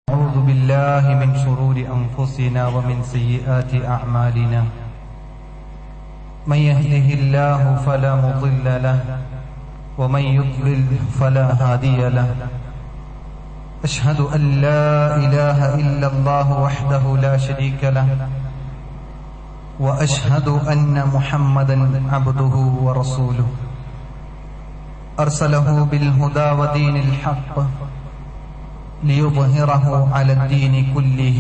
أعوذ بالله من شرور أنفسنا ومن سيئات أعمالنا من يهده الله فلا مضل له ومن يضلل فلا هادي له أشهد أن لا إله إلا الله وحده لا شريك له وأشهد أن محمدا عبده ورسوله أرسله بالهدى ودين الحق ليظهره على الدين كله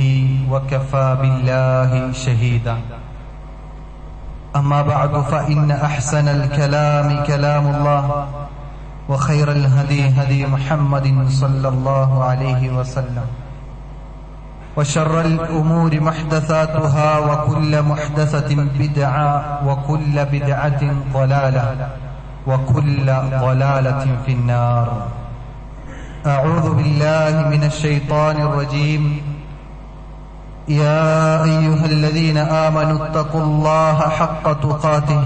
وكفى بالله شهيدا أما بعد فإن أحسن الكلام كلام الله وخير الهدي هدي محمد صلى الله عليه وسلم وشر الأمور محدثاتها وكل محدثة بدعة وكل بدعة ضلالة وكل ضلالة في النار. أعوذ بالله من الشيطان الرجيم. يا أيها الذين آمنوا اتقوا الله حق تقاته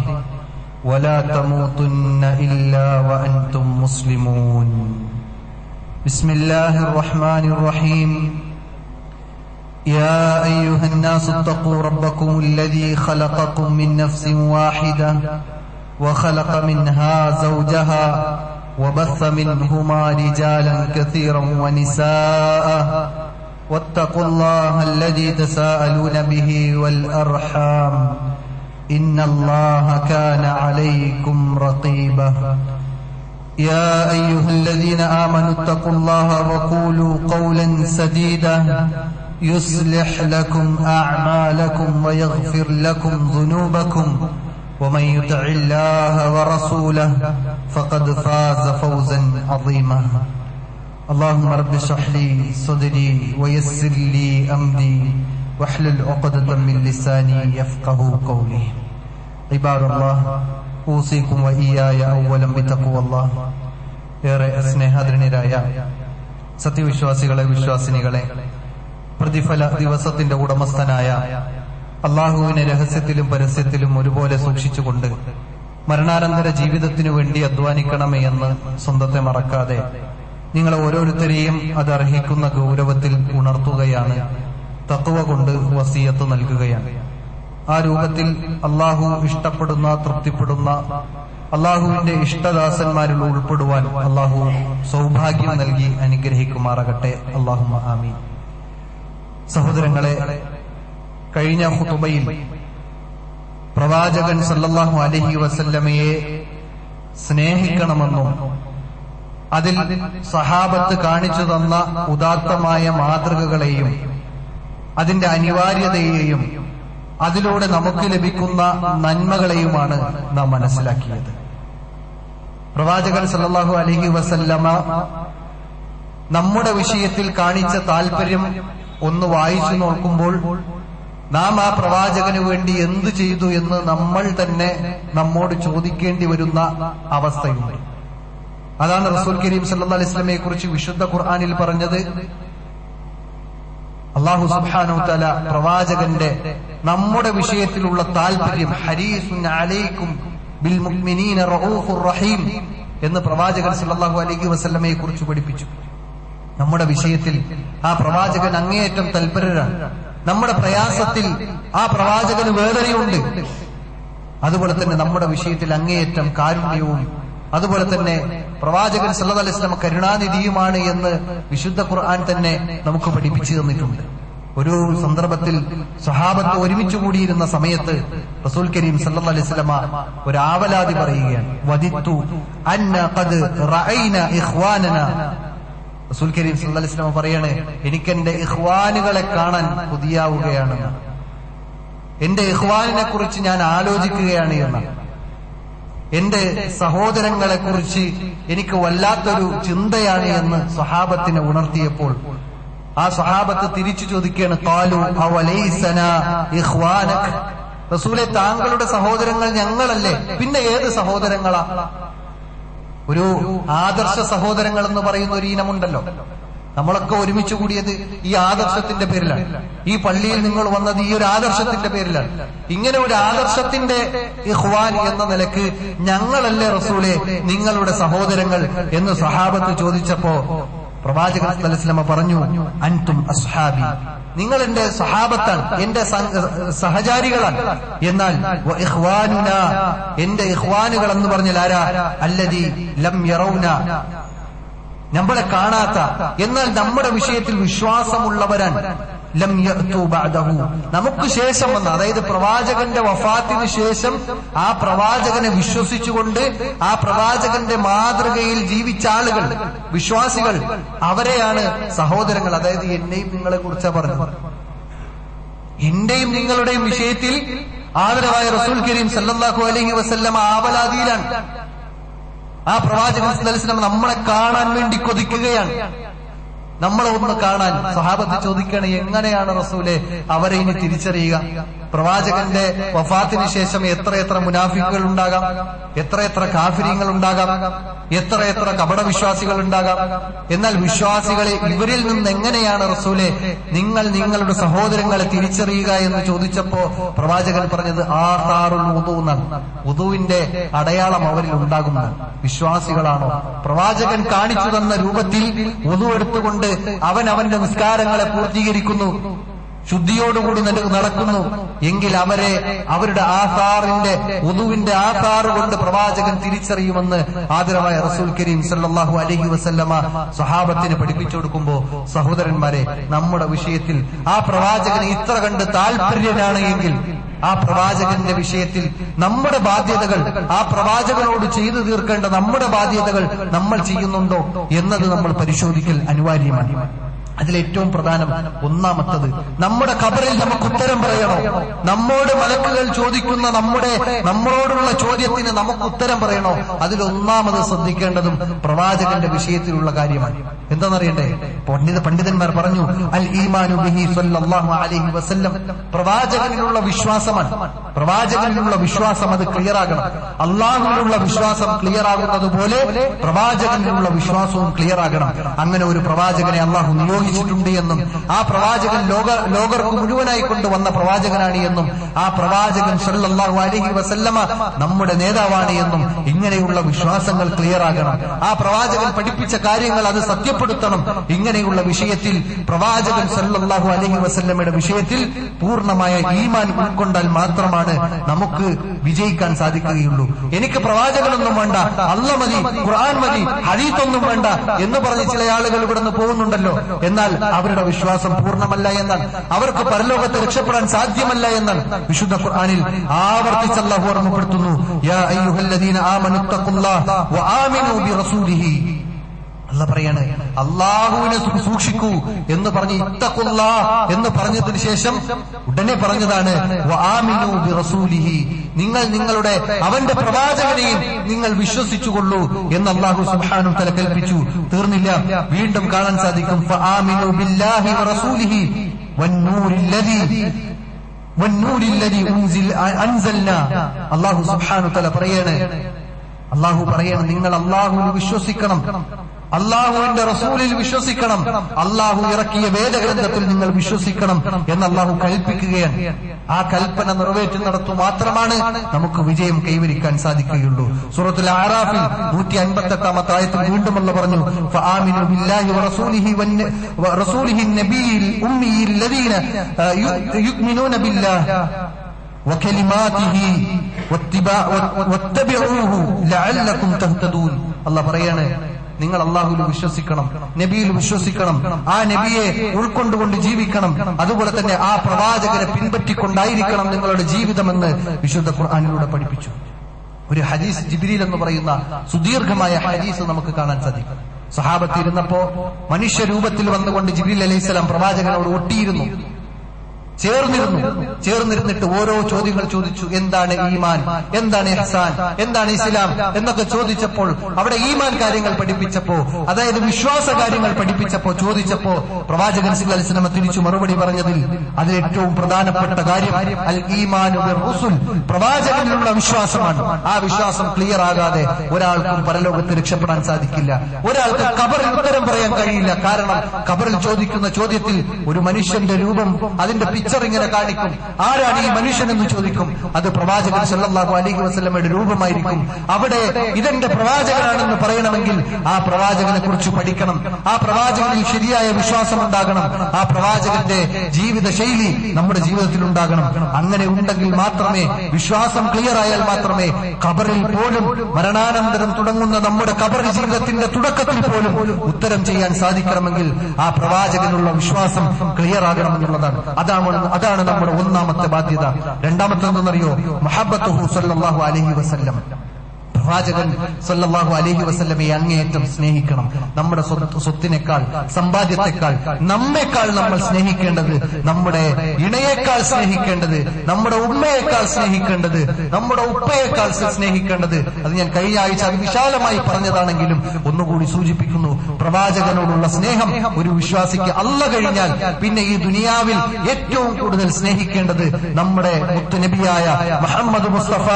ولا تموتن إلا وأنتم مسلمون. بسم الله الرحمن الرحيم. يا أيها الناس اتقوا ربكم الذي خلقكم من نفس واحدة وخلق منها زوجها وبث منهما رجالا كثيرا ونساء واتقوا الله الذي تساءلون به والأرحام إن الله كان عليكم رقيبا. يا أيها الذين آمنوا اتقوا الله وقولوا قولا سديدا يصلح لكم أعمالكم ويغفر لكم ذنوبكم ومن يطع الله ورسوله فقد فاز فوزا عظيما. اللهم رب اشرح لي صدري ويسر لي أمري واحلل عقدة من لساني يفقهوا قولي. عباد الله أوصيكم وإياي أولا بتقوى الله. ഏറെ സ്നേഹാദരണീയരായ സത്യവിശ്വാസികളെ, വിശ്വാസിനികളെ, പ്രതിഫല ദിവസത്തിന്റെ ഉടമസ്ഥനായ അള്ളാഹുവിനെ രഹസ്യത്തിലും പരസ്യത്തിലും ഒരുപോലെ സൂക്ഷിച്ചുകൊണ്ട് മരണാനന്തര ജീവിതത്തിനു വേണ്ടി അധ്വാനിക്കണമേ എന്ന് സ്വന്തത്തെ മറക്കാതെ നിങ്ങളെ ഓരോരുത്തരെയും അത് അർഹിക്കുന്ന ഗൗരവത്തിൽ ഉണർത്തുകയാണ്, തഖ്വ കൊണ്ട് വസിയത്ത് നൽകുകയാണ്. ആ രൂപത്തിൽ അള്ളാഹു ഇഷ്ടപ്പെടുന്ന, തൃപ്തിപ്പെടുന്ന അള്ളാഹുവിന്റെ ഇഷ്ടദാസന്മാരിൽ ഉൾപ്പെടുവാൻ അള്ളാഹു സൗഭാഗ്യം നൽകി അനുഗ്രഹിക്കുമാറാകട്ടെ. അല്ലാഹുമ്മ ആമീൻ. സഹോദരങ്ങളെ, കഴിഞ്ഞ ഖുതുബയിൽ പ്രവാചകൻ സല്ലല്ലാഹു അലൈഹി വസല്ലമയെ സ്നേഹിക്കണമെന്നും അതിൽ സഹാബത്ത് കാണിച്ചു തന്ന ഉദാത്തമായ മാതൃകകളെയും അതിന്റെ അനിവാര്യതയെയും അതിലൂടെ നമുക്ക് ലഭിക്കുന്ന നന്മകളെയുമാണ് നാം മനസ്സിലാക്കിയത്. പ്രവാചകൻ സല്ലല്ലാഹു അലൈഹി വസല്ലമ നമ്മുടെ വിഷയത്തിൽ കാണിച്ച താല്പര്യം ഒന്ന് വായിച്ചു നോക്കുമ്പോൾ നാം ആ പ്രവാചകന് വേണ്ടി എന്തു ചെയ്തു എന്ന് നമ്മൾ തന്നെ നമ്മോട് ചോദിക്കേണ്ടി വരുന്ന അവസ്ഥയുണ്ട്. അതാണ് റസൂൽ കരീം സല്ലല്ലാഹു അലൈഹി വസല്ലമയെ കുറിച്ച് വിശുദ്ധ ഖുർആനിൽ പറഞ്ഞത്. അല്ലാഹു സുബ്ഹാനഹു വ തആല പ്രവാചകന്റെ നമ്മുടെ വിഷയത്തിലുള്ള താല്പര്യം ഹരീസുൻ അലൈക്കും ബിൽ മുഅ്മിനീന റഊഫുർ റഹീം എന്ന് പ്രവാചകൻ സല്ലല്ലാഹു അലൈഹി വസല്ലമയെ കുറിച്ച് പഠിപ്പിച്ചു. നമ്മുടെ വിഷയത്തിൽ ആ പ്രവാചകൻ അങ്ങേയറ്റം തൽപരരാണ്. നമ്മുടെ പ്രയാസത്തിൽ ആ പ്രവാചകന് വേദനയുണ്ട്. അതുപോലെ തന്നെ നമ്മുടെ വിഷയത്തിൽ അങ്ങേയറ്റം കാരുണ്യവും, അതുപോലെ തന്നെ പ്രവാചകൻ സല്ലല്ലാഹു അലൈഹി വസല്ലം കരുണാനിധിയുമാണ് എന്ന് വിശുദ്ധ ഖുർആൻ തന്നെ നമുക്ക് പഠിപ്പിച്ചു തന്നിട്ടുണ്ട്. ഒരു സന്ദർഭത്തിൽ സ്വഹാബത്ത് ഒരുമിച്ച് കൂടിയിരുന്ന സമയത്ത് റസൂൽ കരീം സല്ലല്ലാഹു അലൈഹി വസല്ലം ഒരു ആവലാതി പറയുകയാണ്. വദിത്തു അന്ന ഖദ് റഅയ്ന ഇഖ്വാനനാ. റസൂൽ കരീം സല്ലല്ലാഹു അലൈഹി വസല്ലം പറയാണ്, എനിക്കെന്റെ ഇഖ്വാനുകളെ കാണാൻ കൊതിയാവുകയാണ്, എന്റെ ഇഖ്വാനിനെ കുറിച്ച് ഞാൻ ആലോചിക്കുകയാണ് എന്നാണ്. എന്റെ സഹോദരങ്ങളെ കുറിച്ച് എനിക്ക് വല്ലാത്തൊരു ചിന്തയാണ് എന്ന് സ്വഹാബത്തിനെ ഉണർത്തിയപ്പോൾ ആ സ്വഹാബത്ത് തിരിച്ചു ചോദിക്കുകയാണ്, ഖാലു അവലൈസനാ ഇഖ്വാനക. റസൂലെ, താങ്കളുടെ സഹോദരങ്ങൾ ഞങ്ങളല്ലേ, പിന്നെ ഏത് സഹോദരങ്ങളാ? ഒരു ആദർശ സഹോദരങ്ങൾ എന്ന് പറയുന്ന ഒരു ഇനമുണ്ടല്ലോ. നമ്മളൊക്കെ ഒരുമിച്ച് കൂടിയത് ഈ ആദർശത്തിന്റെ പേരിലാണ്. ഈ പള്ളിയിൽ നിങ്ങൾ വന്നത് ഈ ഒരു ആദർശത്തിന്റെ പേരിലാണ്. ഇങ്ങനെ ഒരു ആദർശത്തിന്റെ ഇഖ്വാൻ എന്ന നിലക്ക് ഞങ്ങളല്ലേ റസൂലെ നിങ്ങളുടെ സഹോദരങ്ങൾ എന്ന് സഹാബത്ത് ചോദിച്ചപ്പോ പ്രവാചകൻ സല്ലല്ലാഹു അലൈഹി വസല്ലം പറഞ്ഞു, അൻതും അസ്ഹാബി, നിങ്ങൾ എന്റെ സഹാബത്താണ്, എന്റെ സഹചാരികളാണ്. എന്നാൽ വ ഇഖ്വാനുനാ, എന്റെ ഇഖ്വാനുകൾ എന്ന് പറഞ്ഞാൽ ആരാ? അല്ലദീ ലം യറൗന, നമ്മളെ കാണാത്ത എന്നാൽ നമ്മുടെ വിഷയത്തിൽ വിശ്വാസമുള്ളവരാണ്. ലം യഅ്തു ബഅദഹു, നമുക്ക് ശേഷം വന്ന, അതായത് പ്രവാചകന്റെ വഫാത്തിന് ശേഷം ആ പ്രവാചകനെ വിശ്വസിച്ചുകൊണ്ട് ആ പ്രവാചകന്റെ മാതൃകയിൽ ജീവിച്ച ആളുകൾ, വിശ്വാസികൾ, അവരെയാണ് സഹോദരങ്ങൾ. അതായത് എന്നെയും നിങ്ങളെ കുറിച്ചാ പറഞ്ഞത്. എന്റെയും നിങ്ങളുടെയും വിഷയത്തിൽ ആദരവായ റസൂൽ കരീം സല്ലല്ലാഹു അലൈഹി വസല്ലം ആവലാതിയിലാണ്. ആ പ്രവാചകൻ സല്ലല്ലാഹു അലൈഹി വസല്ലം നമ്മളെ കാണാൻ വേണ്ടി കൊതിക്കുകയാണ്. നമ്മളെ ഒന്ന് കാണാൻ സഹാബത്ത് ചോദിക്കുകയാണ്, എങ്ങനെയാണ് റസൂലെ അവരെ ഇനി തിരിച്ചറിയുക? പ്രവാചകന്റെ വഫാത്തിന് ശേഷം എത്രയെത്ര മുനാഫിക്കുകൾ ഉണ്ടാകാം, എത്രയെത്ര കാഫിര്യങ്ങൾ ഉണ്ടാകാം, എത്രയെത്ര കപടവിശ്വാസികൾ ഉണ്ടാകാം. എന്നാൽ വിശ്വാസികളെ ഇവരിൽ നിന്ന് എങ്ങനെയാണ് റസൂലെ നിങ്ങൾ നിങ്ങളുടെ സഹോദരങ്ങളെ തിരിച്ചറിയുക എന്ന് ചോദിച്ചപ്പോ പ്രവാചകൻ പറഞ്ഞത് ആസാറുൽ വുദൂ എന്നാണ്. വുദൂവിന്റെ അടയാളം അവരിൽ ഉണ്ടാകുന്നതാണ്. വിശ്വാസികളാണോ പ്രവാചകൻ കാണിച്ചു തന്ന രൂപത്തിൽ വുദൂ എടുത്തുകൊണ്ട് അവൻ അവന്റെ നിസ്കാരങ്ങളെ പൂർത്തീകരിക്കുന്നു, ശുദ്ധിയോടുകൂടി നടക്കുന്നു, എങ്കിൽ അവരെ അവരുടെ ആസാറിന്റെ വുദൂവിന്റെ ആസാറ് കൊണ്ട് പ്രവാചകൻ തിരിച്ചറിയുമെന്ന് ആദരവായ റസൂൽ കരീം സല്ലല്ലാഹു അലൈഹി വസല്ലമ സ്വഹാബത്തിന് പഠിപ്പിച്ചു കൊടുക്കുമ്പോ, സഹോദരന്മാരെ, നമ്മുടെ വിഷയത്തിൽ ആ പ്രവാചകന് ഇത്ര കണ്ട് താല്പര്യനാണ് എങ്കിൽ ആ പ്രവാചകന്റെ വിഷയത്തിൽ നമ്മുടെ ബാധ്യതകൾ, ആ പ്രവാചകനോട് ചെയ്തു തീർക്കേണ്ട നമ്മുടെ ബാധ്യതകൾ നമ്മൾ ചെയ്യുന്നുണ്ടോ എന്നത് നമ്മൾ പരിശോധിക്കൽ അനിവാര്യമാണ്. അതിലേറ്റവും പ്രധാനം ഒന്നാമത്തത്, നമ്മുടെ ഖബറിൽ നമുക്ക് ഉത്തരം പറയണോ? നമ്മോട് മലക്കുകൾ ചോദിക്കുന്ന നമ്മളോടുള്ള ചോദ്യത്തിന് നമുക്ക് ഉത്തരം പറയണോ? അതിലൊന്നാമത് ശ്രദ്ധിക്കേണ്ടതും പ്രവാചകന്റെ വിഷയത്തിലുള്ള കാര്യമാണ്. എന്താണെന്നറിയണ്ടേ? പണ്ഡിതന്മാർ പറഞ്ഞു, അൽ ഈമാനു ബിഹി സ്വല്ലല്ലാഹു അലൈഹി വസല്ലം, പ്രവാചകനിലുള്ള വിശ്വാസമാണ്. പ്രവാചകനിലുള്ള വിശ്വാസം അത് ക്ലിയർ ആകണം. അള്ളാഹുവിനുള്ള വിശ്വാസം ക്ലിയർ ആകുന്നത് പോലെ പ്രവാചകനിലുള്ള വിശ്വാസവും ക്ലിയർ ആകണം. അങ്ങനെ ഒരു പ്രവാചകനെ അള്ളാഹു നിയോഗിച്ചിട്ടുണ്ട് എന്നും ആ പ്രവാചകൻ ലോകർക്ക് മുഴുവനായി കൊണ്ടുവന്ന പ്രവാചകനാണ് എന്നും ആ പ്രവാചകൻ സല്ലല്ലാഹു അലൈഹി വസല്ലമ നമ്മുടെ നേതാവാണ് എന്നും ഇങ്ങനെയുള്ള വിശ്വാസങ്ങൾ ക്ലിയർ ആകണം. ആ പ്രവാചകൻ പഠിപ്പിച്ച കാര്യങ്ങൾ അത് സത്യപ്പെടുത്തണം. ഇങ്ങനെയുള്ള വിഷയത്തിൽ പ്രവാചകൻ സല്ലല്ലാഹു അലൈഹി വസല്ലമയുടെ വിഷയത്തിൽ പൂർണ്ണമായ ഈമാൻ ഉൾക്കൊണ്ടാൽ മാത്രമാണ് നമുക്ക് വിജയിക്കാൻ സാധിക്കുകയുള്ളൂ. എനിക്ക് പ്രവാചകനൊന്നും വേണ്ട, അല്ലാഹ് മതി, ഖുർആൻ മതി, ഹദീസൊന്നും വേണ്ട എന്ന് പറഞ്ഞ് ചില ആളുകൾ ഇവിടുന്ന് പോകുന്നുണ്ടല്ലോ. എന്നാൽ അവരുടെ വിശ്വാസം പൂർണ്ണമല്ല എന്നാണ്, അവർക്ക് പരലോകത്ത് രക്ഷപ്പെടാൻ സാധ്യമല്ല എന്നാണ് വിശുദ്ധ ഖുർആനിൽ ആവർത്തിച്ച് അല്ലാഹു ഓർമ്മപ്പെടുത്തുന്നു. യാ അയ്യുഹല്ലദീന ആമനു തഖുല്ലാഹ വആമിനു ബിറസൂലിഹി. അല്ലാഹ് പറയാണ്, അല്ലാഹുവിനെ സൂക്ഷിക്കൂ എന്ന് പറഞ്ഞ് ഇത്തഖുല്ലാ എന്ന് പറഞ്ഞതിന് ശേഷം ഉടനെ പറഞ്ഞതാണ് വആമിനു ബിറസൂലിഹി, നിങ്ങൾ നിങ്ങളുടെ അവന്റെ പ്രവാചകനെയും നിങ്ങൾ വിശ്വസിച്ചുകൊള്ളൂ എന്ന് അല്ലാഹു സുബ്ഹാനഹു വതആല കൽപ്പിച്ചു. തീർന്നില്ല, വീണ്ടും കാണാൻ സാധിക്കും ഫആമിനു ബില്ലാഹി വറസൂലിഹി വന്നൂരില്ലദീ അൻസൽനാ. അല്ലാഹു സുബ്ഹാനഹു വതആല പറയാണ്, നിങ്ങൾ അല്ലാഹുവിൽ വിശ്വസിക്കണം, അള്ളാഹുവിന്റെ റസൂലിൽ വിശ്വസിക്കണം, അള്ളാഹു ഇറക്കിയ വേദഗ്രന്ഥത്തിൽ നിങ്ങൾ വിശ്വസിക്കണം എന്ന് അള്ളാഹു കൽപ്പിക്കുകയാണ്. ആ കൽപ്പന നിറവേറ്റുന്നിടത്തു മാത്രമാണ് നമുക്ക് വിജയം കൈവരിക്കാൻ സാധിക്കുകയുള്ളൂ. സൂറത്തുൽ അഅറാഫിൽ 158-ാമത്തെ ആയത്തിൽ വീണ്ടും അല്ലാഹു പറഞ്ഞു, ഫആമിനു ബില്ലാഹി വറസൂലിഹി നബിയിൽ ഉമ്മിയിൽ ലദീന യുഅ്മിനൂന ബില്ലാഹി വകലിമാതിഹി വത്തബിഊഹു ലഅല്ലകും തഹ്തദൂൻ. അല്ലാഹു പറയാണ്, നിങ്ങൾ അള്ളാഹുവിൽ വിശ്വസിക്കണം, നബിയിൽ വിശ്വസിക്കണം, ആ നബിയെ ഉൾക്കൊണ്ടുകൊണ്ട് ജീവിക്കണം, അതുപോലെ തന്നെ ആ പ്രവാചകനെ പിൻപറ്റിക്കൊണ്ടായിരിക്കണം നിങ്ങളുടെ ജീവിതമെന്ന് വിശുദ്ധ ഖുർആനിലൂടെ പഠിപ്പിച്ചു. ഒരു ഹദീസ്, ജിബ്രീൽ എന്ന് പറയുന്ന സുദീർഘമായ ഹദീസ് നമുക്ക് കാണാൻ സാധിക്കും. സഹാബത്ത് ഇരുന്നപ്പോ മനുഷ്യരൂപത്തിൽ വന്നുകൊണ്ട് ജിബ്രീൽ അലൈഹിസ്സലാം പ്രവാചകനോട് ഒട്ടിയിരുന്നു, ചേർന്നിരുന്നിട്ട് ഓരോ ചോദ്യങ്ങൾ ചോദിച്ചു. എന്താണ് ഈമാൻ, എന്താണ് ഇഹ്സാൻ, എന്താണ് ഇസ്ലാം എന്നൊക്കെ ചോദിച്ചപ്പോൾ, അവിടെ ഈമാൻ കാര്യങ്ങൾ പഠിപ്പിച്ചപ്പോ, അതായത് വിശ്വാസ കാര്യങ്ങൾ ചോദിച്ചപ്പോ പ്രവാചകൻ സല്ലല്ലാഹു അലൈഹി വസല്ലം തിരിച്ചു മറുപടി പറഞ്ഞതിൽ അതിലേറ്റവും പ്രധാനപ്പെട്ട കാര്യം അൽ ഈമാനു ബിർറുസുൽ, പ്രവാചകനിലുള്ള വിശ്വാസമാണ്. ആ വിശ്വാസം ക്ലിയർ ആകാതെ ഒരാൾക്കും പരലോകത്ത് രക്ഷപ്പെടാൻ സാധിക്കില്ല. ഒരാൾക്ക് ഖബറിൽ ഉത്തരം പറയാൻ കഴിയില്ല. കാരണം ഖബറിൽ ചോദിക്കുന്ന ചോദ്യത്തിൽ ഒരു മനുഷ്യന്റെ രൂപം, അതിന്റെ പിക്ചർ ഇങ്ങനെ കാണിക്കും. ആരാണ് ഈ മനുഷ്യനെന്ന് ചോദിക്കും. അത് പ്രവാചകൻ സല്ലല്ലാഹു അലൈഹി വസല്ലമയുടെ രൂപമായിരിക്കും. അവിടെ ഇതെന്റെ പ്രവാചകനാണെന്ന് പറയണമെങ്കിൽ ആ പ്രവാചകനെ കുറിച്ച് പഠിക്കണം. ആ പ്രവാചകനിൽ ശരിയായ വിശ്വാസം ഉണ്ടാകണം. ആ പ്രവാചകന്റെ ജീവിത ശൈലി നമ്മുടെ ജീവിതത്തിൽ ഉണ്ടാകണം. അങ്ങനെ ഉണ്ടെങ്കിൽ മാത്രമേ, വിശ്വാസം ക്ലിയർ ആയാൽ മാത്രമേ ഖബറിൽ പോലും, മരണാനന്തരം തുടങ്ങുന്ന നമ്മുടെ ഖബർ ജീവിതത്തിന്റെ തുടക്കത്തിൽ പോലും ഉത്തരം ചെയ്യാൻ സാധിക്കണമെങ്കിൽ ആ പ്രവാചകനുള്ള വിശ്വാസം ക്ലിയർ ആകണമെന്നുള്ളതാണ്. അതാണ് നമ്മുടെ ഒന്നാമത്തെ ബാധ്യത. രണ്ടാമത്തെ എന്തെന്നറിയോ? മുഹബ്ബത്തുഹു സല്ലല്ലാഹു അലൈഹി വസല്ലം. പ്രവാചകൻ സല്ലല്ലാഹു അലൈഹി വസല്ലമയെ അങ്ങേയറ്റം സ്നേഹിക്കണം. നമ്മുടെ സ്വത്തിനേക്കാൾ, സമ്പാദ്യത്തെക്കാൾ, നമ്മേക്കാൾ നമ്മൾ സ്നേഹിക്കേണ്ടത്, നമ്മുടെ ഇണയേക്കാൾ സ്നേഹിക്കേണ്ടത്, നമ്മുടെ ഉമ്മയേക്കാൾ സ്നേഹിക്കേണ്ടത്, നമ്മുടെ ഉപ്പയേക്കാൾ സ്നേഹിക്കേണ്ടത്. അത് ഞാൻ കഴിഞ്ഞ ആഴ്ച അത് വിശാലമായി പറഞ്ഞതാണെങ്കിലും ഒന്നുകൂടി സൂചിപ്പിക്കുന്നു. പ്രവാചകനോടുള്ള സ്നേഹം ഒരു വിശ്വാസിക്ക് അല്ലാഹ് കഴിഞ്ഞാൽ പിന്നെ ഈ ദുനിയാവിൽ ഏറ്റവും കൂടുതൽ സ്നേഹിക്കേണ്ടത് നമ്മുടെ മുത്തുനബിയായ മുഹമ്മദ് മുസ്തഫ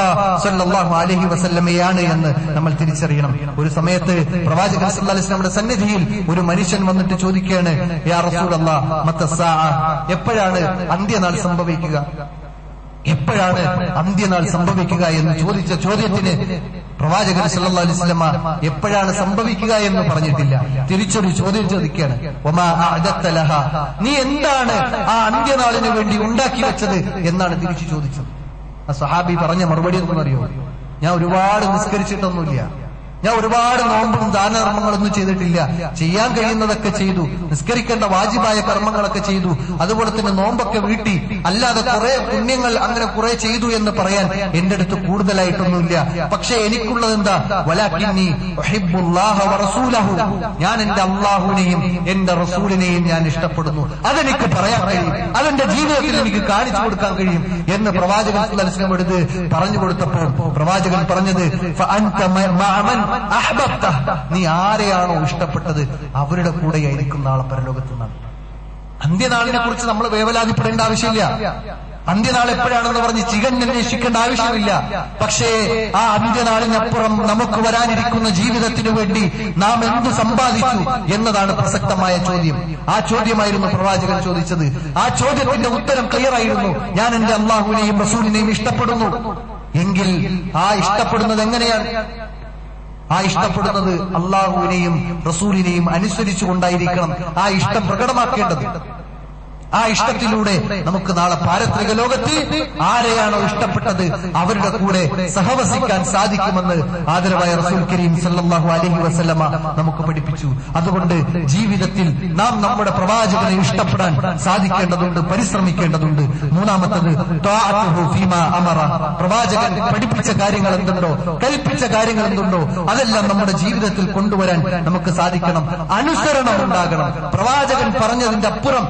സല്ലല്ലാഹു അലൈഹി വസല്ലമയാണ് എന്ന് നമ്മൾ തിരിച്ചറിയണം. ഒരു സമയത്ത് പ്രവാചകൻ സല്ലല്ലാഹു അലൈഹി വസല്ലമയുടെ സന്നിധിയിൽ ഒരു മനുഷ്യൻ വന്നിട്ട് ചോദിക്കുകയാണ്, യാ റസൂലല്ലാഹ് മത്തസ്സാഅ, എപ്പോഴാണ് അന്ത്യനാൾ സംഭവിക്കുക, എപ്പോഴാണ് അന്ത്യനാൾ സംഭവിക്കുക എന്ന് ചോദിച്ച ചോദ്യത്തിന് പ്രവാചകൻ സല്ലല്ലാഹു അലൈഹി വസല്ലമ എപ്പോഴാണ് സംഭവിക്കുക എന്ന് പറഞ്ഞിട്ടില്ല. തിരിച്ചൊരു ചോദ്യം ചോദിക്കുകയാണ്, വമാ അഅദത്ത ലഹ, നീ എന്താണ് ആ അന്ത്യനാളിന് വേണ്ടി ഉണ്ടാക്കി വെച്ചത് എന്നാണ് തിരിച്ചു ചോദിച്ചത്. ആ സഹാബി പറഞ്ഞ മറുപടി എന്നറിയോ? ഞാൻ ഒരുപാട് നിസ്കരിച്ചിട്ടൊന്നുമില്ല, ഞാൻ ഒരുപാട് നോമ്പും ദാനധർമ്മങ്ങളൊന്നും ചെയ്തിട്ടില്ല. ചെയ്യാൻ കഴിയുന്നതൊക്കെ ചെയ്തു, നിസ്കരിക്കേണ്ട വാജിബായ കർമ്മങ്ങളൊക്കെ ചെയ്തു, അതുപോലെ തന്നെ നോമ്പൊക്കെ വീട്ടി, അല്ലാതെ കുറെ പുണ്യങ്ങൾ അങ്ങനെ കുറെ ചെയ്തു എന്ന് പറയാൻ എന്റെ അടുത്ത് കൂടുതലായിട്ടൊന്നുമില്ല. പക്ഷെ എനിക്കുള്ളത് എന്താ? വലാകിന്നി ഉഹിബ്ബുല്ലാഹ വറസൂലഹു, ഞാൻ എന്റെ അള്ളാഹുവിനെയും എന്റെ റസൂലിനെയും ഞാൻ ഇഷ്ടപ്പെടുന്നു. അതെനിക്ക് പറയാൻ കഴിയും, അതെന്റെ ജീവിതത്തിൽ എനിക്ക് കാണിച്ചു കൊടുക്കാൻ കഴിയും എന്ന് പ്രവാചകൻ സല്ലല്ലാഹു അലൈഹി വസല്ലം എടുത്ത് പറഞ്ഞു കൊടുത്തപ്പോൾ പ്രവാചകൻ പറഞ്ഞത്, ഫഅൻത മഅമൻ അഹ്ബബ്ത, നീ ആരെയാണോ ഇഷ്ടപ്പെട്ടത് അവരുടെ കൂടെയായിരിക്കും നാളെ പരലോകത്ത് നിന്നാണ്. അന്ത്യനാളിനെ കുറിച്ച് നമ്മൾ വേവലാതിപ്പെടേണ്ട ആവശ്യമില്ല. അന്ത്യനാൾ എപ്പോഴാണെന്ന് പറഞ്ഞ് ചികഞ്ഞന്വേഷിക്കേണ്ട ആവശ്യമില്ല. പക്ഷേ ആ അന്ത്യനാളിനപ്പുറം നമുക്ക് വരാനിരിക്കുന്ന ജീവിതത്തിനു വേണ്ടി നാം എന്ത് സമ്പാദിച്ചു എന്നതാണ് പ്രസക്തമായ ചോദ്യം. ആ ചോദ്യമായിരുന്നു പ്രവാചകൻ ചോദിച്ചത്. ആ ചോദ്യത്തിന്റെ ഉത്തരം ക്ലിയർ ആയിരുന്നു, ഞാൻ എന്റെ അള്ളാഹുവിനെയും റസൂലിനെയും ഇഷ്ടപ്പെടുന്നു. എങ്കിൽ ആ ഇഷ്ടപ്പെടുന്നത് എങ്ങനെയാണ്? ആ ഇഷ്ടപ്പെടുന്നത് അള്ളാഹുവിനെയും റസൂലിനെയും അനുസരിച്ചുകൊണ്ടായിരിക്കണം ആ ഇഷ്ടം പ്രകടമാക്കേണ്ടത്. ആ ഇഷ്ടത്തിലൂടെ നമുക്ക് നാളെ പാരത്രിക ലോകത്ത് ആരെയാണോ ഇഷ്ടപ്പെട്ടത് അവരുടെ കൂടെ സഹവസിക്കാൻ സാധിക്കുമെന്ന് ആദരവായ റസൂൽ കരീം സല്ലല്ലാഹു അലൈഹി വസല്ലമ നമുക്ക് പഠിപ്പിച്ചു. അതുകൊണ്ട് ജീവിതത്തിൽ നാം നമ്മുടെ പ്രവാചകനെ ഇഷ്ടപ്പെടാൻ സാധിക്കേണ്ടതുണ്ട്, പരിശ്രമിക്കേണ്ടതുണ്ട്. മൂന്നാമത്തത് ത്വാഅത്തുഹു ഫീമാ അമറ, പ്രവാചകൻ പഠിപ്പിച്ച കാര്യങ്ങൾ എന്തുണ്ടോ, കൽപ്പിച്ച കാര്യങ്ങൾ എന്തുണ്ടോ അതെല്ലാം നമ്മുടെ ജീവിതത്തിൽ കൊണ്ടുവരാൻ നമുക്ക് സാധിക്കണം. അനുസരണം ഉണ്ടാകണം. പ്രവാചകൻ പറഞ്ഞതിന്റെ അപ്പുറം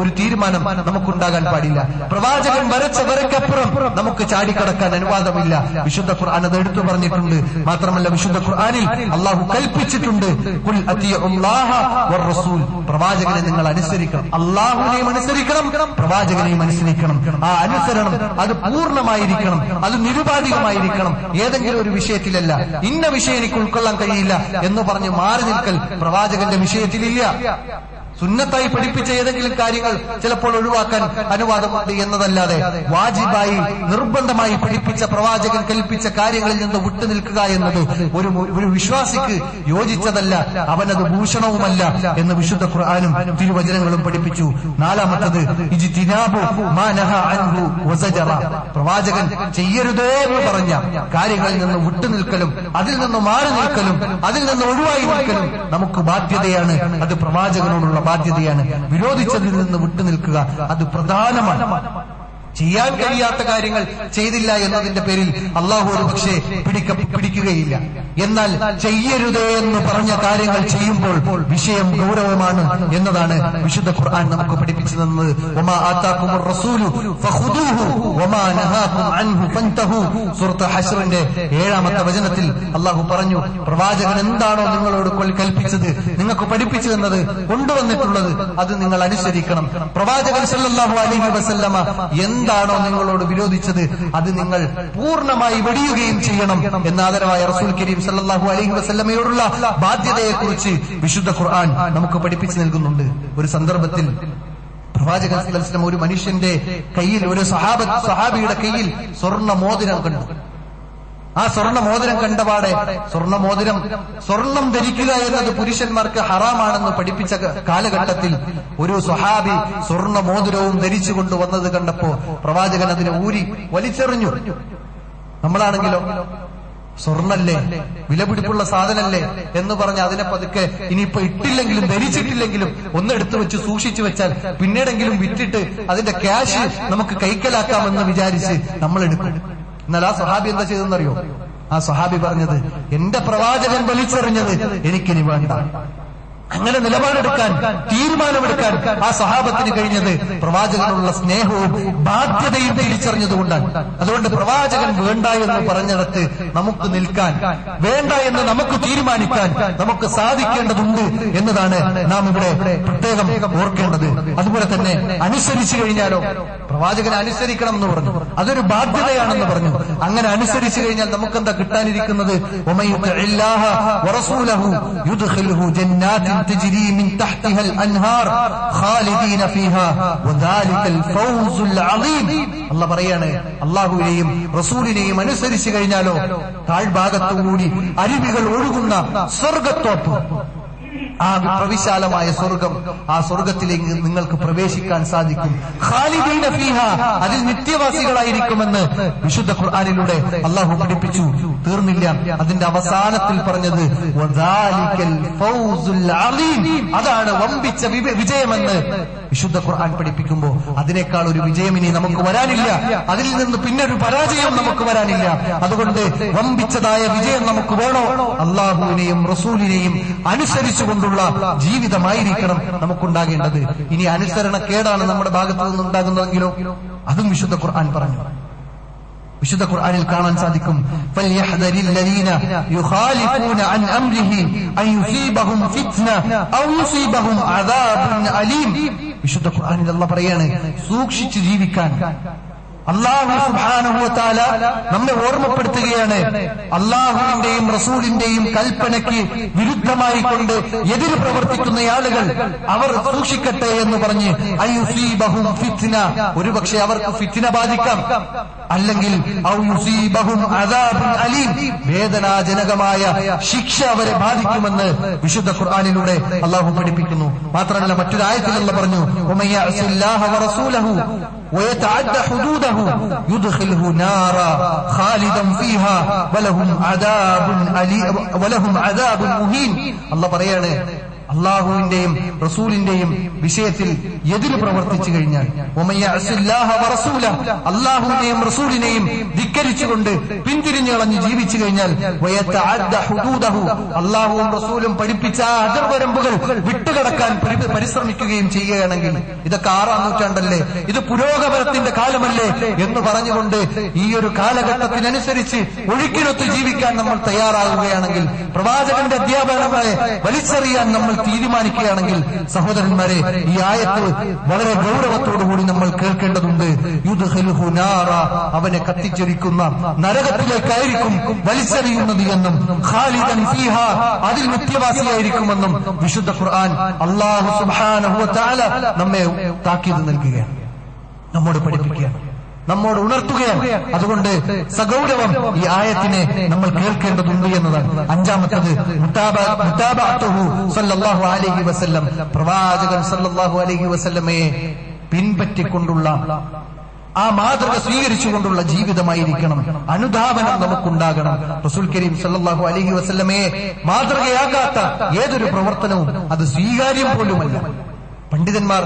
ഒരു തീരുമാനം നമുക്കുണ്ടാകാൻ പാടില്ല. പ്രവാചകൻ വരച്ച വരക്കപ്പുറം നമുക്ക് ചാടിക്കടക്കാൻ അനുവാദമില്ല. വിശുദ്ധ ഖുർആൻ അത് എടുത്തു പറഞ്ഞിട്ടുണ്ട്. മാത്രമല്ല വിശുദ്ധ ഖുർആനിൽ അള്ളാഹു കൽപ്പിച്ചിട്ടുണ്ട്, ഖുൽ അത്തിഉല്ലാഹ വറസൂൽ, പ്രവാചകനെ നിങ്ങൾ അനുസരിക്കണം, അള്ളാഹുവിനെയും അനുസരിക്കണം, പ്രവാചകനെയും അനുസരിക്കണം. ആ അനുസരണം അത് പൂർണ്ണമായിരിക്കണം, അത് നിരുപാധികമായിരിക്കണം. ഏതെങ്കിലും ഒരു വിഷയത്തിലല്ല, ഇന്ന വിഷയം എനിക്ക് ഉൾക്കൊള്ളാൻ കഴിയില്ല എന്ന് പറഞ്ഞ് മാറി നിൽക്കൽ പ്രവാചകന്റെ വിഷയത്തിലില്ല. സുന്നത്തായി പഠിപ്പിച്ച ഏതെങ്കിലും കാര്യങ്ങൾ ചിലപ്പോൾ ഒഴിവാക്കാൻ അനുവാദമുണ്ട് എന്നതല്ലാതെ വാജിബായി നിർബന്ധമായി പഠിപ്പിച്ച പ്രവാചകൻ കൽപ്പിച്ച കാര്യങ്ങളിൽ നിന്ന് വിട്ടുനിൽക്കുക എന്നത് ഒരു വിശ്വാസിക്ക് യോജിച്ചതല്ല, അവനത് ഭൂഷണവുമല്ല എന്ന് വിശുദ്ധ ഖുർആനും തിരുവചനങ്ങളും പഠിപ്പിച്ചു. നാലാമത്തത് ഇജ്തിനാബു മാ നഹാ അൻഹു വസജറ, പ്രവാചകൻ ചെയ്യരുതേ എന്ന് പറഞ്ഞ കാര്യങ്ങളിൽ നിന്ന് വിട്ടുനിൽക്കലും അതിൽ നിന്ന് മാറി നിൽക്കലും അതിൽ നിന്ന് ഒഴിവായി നിൽക്കലും നമുക്ക് ബാധ്യതയാണ്. അത് പ്രവാചകനോടുള്ള ബാധ്യതയാണ്. വിരോധിച്ചതിൽ നിന്ന് വിട്ടുനിൽക്കുക അത് പ്രധാനമാണ്. ചെയ്യാൻ കഴിയാത്ത കാര്യങ്ങൾ ചെയ്തില്ല എന്നതിന്റെ പേരിൽ അള്ളാഹു ഒരു പക്ഷേ പിടിക്കുകയില്ല. എന്നാൽ ചെയ്യരുതേ എന്ന് പറഞ്ഞ കാര്യങ്ങൾ ചെയ്യുമ്പോൾ വിഷയം ഗൗരവമാണ് എന്നതാണ് വിശുദ്ധ ഖുർആൻ നമുക്ക് പഠിപ്പിച്ചു തന്നത്. വമാ ആതാകുമുർ റസൂലു ഫഖുദൂഹു വമാ നഹാകും അൻഹു ഫൻതഹു. സൂറത്ത് ഹശ്റിന്റെ 7-ാമത്തെ വചനത്തിൽ അള്ളാഹു പറഞ്ഞു, പ്രവാചകൻ എന്താണോ നിങ്ങളോട് കൽപ്പിച്ചത്, നിങ്ങൾക്ക് പഠിപ്പിച്ചു തന്നത്, കൊണ്ടുവന്നിട്ടുള്ളത് അത് നിങ്ങൾ അനുസരിക്കണം. പ്രവാചകൻ സല്ലല്ലാഹു അലൈഹി വസല്ലമ എന്താണോ നിങ്ങളോട് വിരോധിച്ചത് അത് നിങ്ങൾ പൂർണ്ണമായി വെടിയുകയും ചെയ്യണം എന്ന് ആദരവായ റസൂൽ കരീം സല്ലല്ലാഹു അലൈഹി വസല്ലമയോടുള്ള ബാധ്യതയെക്കുറിച്ച് വിശുദ്ധ ഖുർആൻ നമുക്ക് പഠിപ്പിച്ചു നൽകുന്നുണ്ട്. ഒരു സന്ദർഭത്തിൽ പ്രവാചകൻ സല്ലല്ലാഹു അലൈഹി വസല്ലം ഒരു മനുഷ്യന്റെ കയ്യിൽ, ഒരു സഹാബിയുടെ കയ്യിൽ സ്വർണ്ണ മോതിരം കണ്ടു. ആ സ്വർണ്ണ മോതിരം കണ്ടപാടെ, സ്വർണം ധരിക്കുക എന്നത് പുരുഷന്മാർക്ക് ഹറാമാണെന്ന് പഠിപ്പിച്ച കാലഘട്ടത്തിൽ ഒരു സ്വഹാബി സ്വർണ്ണ മോതിരവും ധരിച്ചുകൊണ്ട് വന്നത് കണ്ടപ്പോ പ്രവാചകൻ അതിനെ ഊരി വലിച്ചെറിഞ്ഞു. നമ്മളാണെങ്കിലോ സ്വർണ്ണല്ലേ, വിലപിടിപ്പുള്ള സാധനല്ലേ എന്ന് പറഞ്ഞ് അതിനെ പതുക്കെ ഇനിയിപ്പോ ഇട്ടില്ലെങ്കിലും ധരിച്ചിട്ടില്ലെങ്കിലും ഒന്നെടുത്തു വെച്ച് സൂക്ഷിച്ചു വെച്ചാൽ പിന്നീടെങ്കിലും വിറ്റിട്ട് അതിന്റെ ക്യാഷ് നമുക്ക് കൈക്കലാക്കാമെന്ന് വിചാരിച്ച് നമ്മൾ എടുക്കും. എന്നാൽ ആ സ്വഹാബി എന്താ ചെയ്തെന്നറിയോ? ആ സ്വഹാബി പറഞ്ഞത്, എന്റെ പ്രവാചകൻ വലിച്ചെറിഞ്ഞത് എനിക്കിനി വേണ്ട. അങ്ങനെ നിലപാടെടുക്കാൻ, തീരുമാനമെടുക്കാൻ ആ സ്വഹാബത്തിന് കഴിഞ്ഞത് പ്രവാചകനുള്ള സ്നേഹവും ബാധ്യതയും തിരിച്ചറിഞ്ഞതുകൊണ്ടാണ്. അതുകൊണ്ട് പ്രവാചകൻ വേണ്ട എന്ന് പറഞ്ഞിടത്ത് നമുക്ക് നിൽക്കാൻ, വേണ്ട എന്ന് നമുക്ക് തീരുമാനിക്കാൻ നമുക്ക് സാധിക്കേണ്ടതുണ്ട് എന്നതാണ് നാം ഇവിടെ പ്രത്യേകം ഓർക്കേണ്ടത്. അതുപോലെ തന്നെ അനുസരിച്ചു കഴിഞ്ഞാലോ, പ്രവാചകനെ അനുസരിക്കണം എന്ന് പറഞ്ഞു, അതൊരു ബാധ്യതയാണെന്ന് പറഞ്ഞു. അങ്ങനെ അനുസരിച്ചു കഴിഞ്ഞാൽ നമുക്കെന്താ കിട്ടാനിരിക്കുന്നത്? تجري من تحتها الأنهار خالدين فيها وذلك الفوز العظيم. അല്ലാഹു പറയാണ്, അല്ലാഹുവിനെയും റസൂലിനെയും അനുസരിച്ചു കഴിഞ്ഞാലോ താഴ്ഭാഗത്തുകൂടി അരുവികൾ ഒഴുകുന്ന സ്വർഗ്ഗത്തോപ്പ്, ആ പ്രവിശാലമായ സ്വർഗം, ആ സ്വർഗത്തിലേക്ക് നിങ്ങൾക്ക് പ്രവേശിക്കാൻ സാധിക്കും. ഖാലിദീന ഫീഹ, അതിൽ നിത്യവാസികളായിരിക്കുമെന്ന് വിശുദ്ധ ഖുർആനിലൂടെ അല്ലാഹു പഠിപ്പിച്ചു. തീർന്നില്ല, അതിന്റെ അവസാനത്തിൽ പറഞ്ഞത് വദാലികൽ ഫൗസുൽ അലീം, അതാണ് വമ്പിച്ച വിജയമെന്ന് വിശുദ്ധ ഖുർആൻ പഠിപ്പിക്കുമ്പോ അതിനേക്കാൾ ഒരു വിജയം ഇനി നമുക്ക് വരാനില്ല. അതിൽ നിന്ന് പിന്നൊരു പരാജയം നമുക്ക് വരാനില്ല. അതുകൊണ്ട് വമ്പിച്ചതായ വിജയം നമുക്ക് വേണോ? അല്ലാഹുവിനെയും റസൂലിനെയും അനുസരിച്ചുകൊണ്ടുള്ള ജീവിതമായിരിക്കണം നമുക്കുണ്ടാകേണ്ടത്. ഇനി അനുസരണക്കേടാണ് നമ്മുടെ ഭാഗത്തു നിന്നുണ്ടാകുന്നതെങ്കിലോ അതും വിശുദ്ധ ഖുർആൻ പറഞ്ഞു. വിശുദ്ധ ഖുർആനിൽ കാണാൻ സാധിക്കും, ഫൽയഹ്ദരിൽ ലദീന യുഖാലിഫൂന അൻ അംരിഹി അൻ യുസീബഹും ഫിത്ന ഔ യുസീബഹും അദാബുൻ അലീം. വിശുദ്ധ ഖുർആനിൽ അല്ലാഹു പറയാണ്, സൂക്ഷിച്ചു ജീവിക്കാൻ. അല്ലാഹു സുബ്ഹാനഹു വ തആല നമ്മെ ഓർമ്മപ്പെടുത്തുകയാണ്, അല്ലാഹുവിന്റെയും റസൂലിന്റെയും കൽപ്പനയ്ക്ക് വിരുദ്ധമായി കൊണ്ട് എതിര് പ്രവർത്തിക്കുന്ന ആളുകൾ അവർ സൂക്ഷിക്കട്ടെ എന്ന് പറഞ്ഞ് അയുസീബഹും ഫിത്ന, ഒരുപക്ഷെ അവർക്ക് ഫിത്ന ബാധിക്കാം, അല്ലെങ്കിൽ ഔ യുസീബഹും അദാബുൻ അലീം, വേദനാജനകമായ ശിക്ഷ അവരെ ബാധിക്കുമെന്ന് വിശുദ്ധ ഖുർആനിലൂടെ അല്ലാഹു പഠിപ്പിക്കുന്നു. മാത്രമല്ല മറ്റൊരു ആയത്തിൽ അല്ലാഹു പറഞ്ഞു, വമയ്യഅസില്ലാഹ വറസൂലഹു ويتعدى حدوده يدخله نارا خالدا فيها ولهم عذاب مهين. الله പറയാണ്, അള്ളാഹുവിന്റെയും റസൂലിന്റെയും വിഷയത്തിൽ എതിര് പ്രവർത്തിച്ചു കഴിഞ്ഞാൽ, അള്ളാഹുവിനെയും റസൂലിനെയും ധിക്കരിച്ചുകൊണ്ട് പിന്തിരിഞ്ഞു കളഞ്ഞ് ജീവിച്ചു കഴിഞ്ഞാൽ, അള്ളാഹുവും റസൂലും പഠിപ്പിച്ച ആ അതിർവരമ്പുകൾ വിട്ടുകടക്കാൻ പരിശ്രമിക്കുകയും ചെയ്യുകയാണെങ്കിൽ, ഇതൊക്കെ 6-ാം നൂറ്റാണ്ടല്ലേ, ഇത് പുരോഗമനത്തിന്റെ കാലമല്ലേ എന്ന് പറഞ്ഞുകൊണ്ട് ഈ ഒരു കാലഘട്ടത്തിനനുസരിച്ച് ഒഴുക്കിനൊത്ത് ജീവിക്കാൻ നമ്മൾ തയ്യാറാകുകയാണെങ്കിൽ, പ്രവാചകന്റെ അധ്യാപനങ്ങളെ വലിച്ചെറിയാൻ നമ്മൾ തീരുമാനിക്കുകയാണെങ്കിൽ, സഹോദരന്മാരെ, ഈ ആയത്ത് വളരെ ഗൗരവത്തോടുകൂടി നമ്മൾ കേൾക്കേണ്ടതുണ്ട്. യുദ്ഖിലുഹു നാറ, അവനെ കത്തിച്ചൊരിക്കുന്ന നരകത്തിലേക്കായിരിക്കും വലിച്ചെറിയുന്നത് എന്നും, ഖാലിദൻ ഫീഹ, അതിൽ നിത്യവാസിയായിരിക്കുമെന്നും വിശുദ്ധ ഖുർആൻ അല്ലാഹു സുബ്ഹാനഹു വ തആല നമ്മെ താക്കീത് നൽകുകയാണ്, നമ്മോട് പഠിപ്പിക്കുകയാണ്, നമ്മോട് ഉണർത്തുകയാണ്. അതുകൊണ്ട് സഗൗരവം ഈ ആയത്തിനെ നമ്മൾ കേൾക്കേണ്ടതുണ്ട് എന്നതാണ്. 5-മത്തത് മുതാബഅത്തുഹു സല്ലല്ലാഹു അലൈഹി വസല്ലം, പ്രവാചകൻ സല്ലല്ലാഹു അലൈഹി വസല്ലമയെ പിൻപറ്റിക്കൊണ്ടുള്ള, ആ മാതൃക സ്വീകരിച്ചുകൊണ്ടുള്ള ജീവിതമായിരിക്കണം. അനുധാവനം നമുക്കുണ്ടാകണം. റസൂൽ കരീം സല്ലല്ലാഹു അലൈഹി വസല്ലമയെ മാതൃകയാകാത്ത ഏതൊരു പ്രവർത്തനവും അത് സ്വീകാര്യം പോലുമല്ല. പണ്ഡിതന്മാർ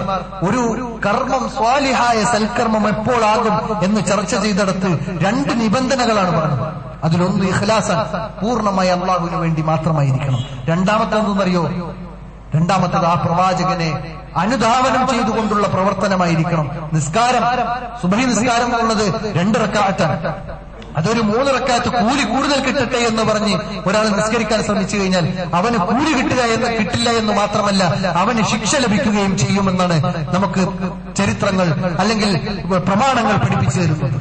ഒരു കർമ്മം, സ്വാലിഹായ സൽക്കർമ്മം എപ്പോഴാകും എന്ന് ചർച്ച ചെയ്തെടുത്ത് 2 നിബന്ധനകളാണ് പറഞ്ഞത്. അതിലൊന്ന് ഇഖ്ലാസാണ്, പൂർണ്ണമായി അള്ളാഹുവിന് വേണ്ടി മാത്രമായിരിക്കണം. രണ്ടാമത്തേതെന്നറിയോ? രണ്ടാമത്തേത് ആ പ്രവാചകനെ അനുധാവനം ചെയ്തുകൊണ്ടുള്ള പ്രവർത്തനമായിരിക്കണം. നിസ്കാരം, സുബ്ഹി നിസ്കാരം എന്നുള്ളത് 2 റക്അത്താണ്. അതൊരു 3 റക്അത്ത് കൂലി കൂടുതൽ കിട്ടട്ടെ എന്ന് പറഞ്ഞ് ഒരാൾ നിസ്കരിക്കാൻ ശ്രമിച്ചു കഴിഞ്ഞാൽ അവന് കൂലി കിട്ടില്ല എന്ന് മാത്രമല്ല, അവന് ശിക്ഷ ലഭിക്കുകയും ചെയ്യുമെന്നാണ് നമുക്ക് ചരിത്രങ്ങൾ അല്ലെങ്കിൽ പ്രമാണങ്ങൾ പഠിപ്പിച്ചു തരുന്നത്.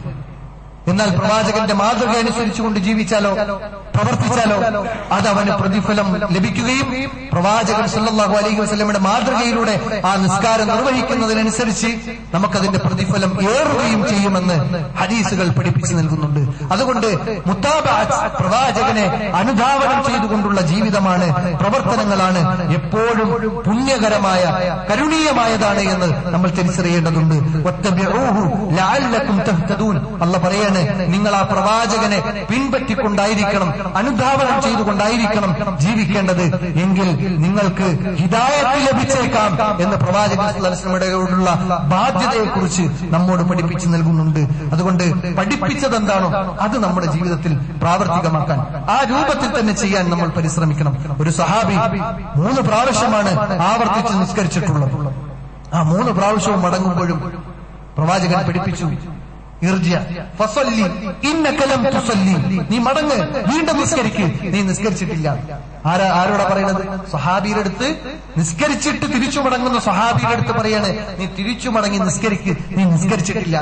എന്നാൽ പ്രവാചകന്റെ മാതൃക അനുസരിച്ചുകൊണ്ട് ജീവിച്ചാലോ പ്രവർത്തിച്ചാലോ അത് അവന് പ്രതിഫലം ലഭിക്കുകയും പ്രവാചകൻ സല്ലല്ലാഹു അലൈഹി വസല്ലമയുടെ മാതൃകയിലൂടെ ആ നിസ്കാരം നിർവഹിക്കുന്നതിനനുസരിച്ച് നമുക്കതിന്റെ പ്രതിഫലം ഏറുകയും ചെയ്യുമെന്ന് ഹദീസുകൾ പഠിപ്പിച്ചു നൽകുന്നുണ്ട്. അതുകൊണ്ട് മുത്താബഅത്ത്, പ്രവാചകനെ അനുധാവനം ചെയ്തുകൊണ്ടുള്ള ജീവിതമാണ്, പ്രവർത്തനങ്ങളാണ് എപ്പോഴും പുണ്യകരമായ കരുണീയമായതാണ് എന്ന് നമ്മൾ തിരിച്ചറിയേണ്ടതുണ്ട്. വത്തബിഊഹു ലഅല്ലകും തഹ്തദൂൻ. അല്ലാഹു പറയാണ്, നിങ്ങൾ ആ പ്രവാചകനെ പിൻപറ്റിക്കൊണ്ടായിരിക്കണം, അനുധാവനം ചെയ്തുകൊണ്ടായിരിക്കണം ജീവിക്കേണ്ടത്, എങ്കിൽ നിങ്ങൾക്ക് ഹിദായത്ത് ലഭിച്ചേക്കാം എന്ന് പ്രവാചകൻ സല്ലല്ലാഹു അലൈഹി വസല്ലമയോടുള്ള ബാധ്യതയെക്കുറിച്ച് നമ്മോട് പഠിപ്പിച്ചു നൽകുന്നുണ്ട്. അതുകൊണ്ട് പഠിപ്പിച്ചതെന്താണോ അത് നമ്മുടെ ജീവിതത്തിൽ പ്രാവർത്തികമാക്കാൻ, ആ രൂപത്തിൽ തന്നെ ചെയ്യാൻ നമ്മൾ പരിശ്രമിക്കണം. ഒരു സഹാബി 3 പ്രാവശ്യമാണ് ആവർത്തിച്ച് നിസ്കരിച്ചിട്ടുള്ളത്. ആ 3 പ്രാവശ്യവും മടങ്ങുമ്പോഴും പ്രവാചകൻ പഠിപ്പിച്ചു, നീ മടങ്ങ്, വീണ്ടും നിസ്കരിക്ക്, നീ നിസ്കരിച്ചിട്ടില്ല. ആരോടാ പറയുന്നത്? സ്വഹാബിയുടെ അടുത്ത്. നിസ്കരിച്ചിട്ട് തിരിച്ചു മടങ്ങുന്ന സ്വഹാബിയുടെ അടുത്ത് പറയാണ്, നീ തിരിച്ചു മടങ്ങി നിസ്കരിക്ക്, നീ നിസ്കരിച്ചിട്ടില്ല.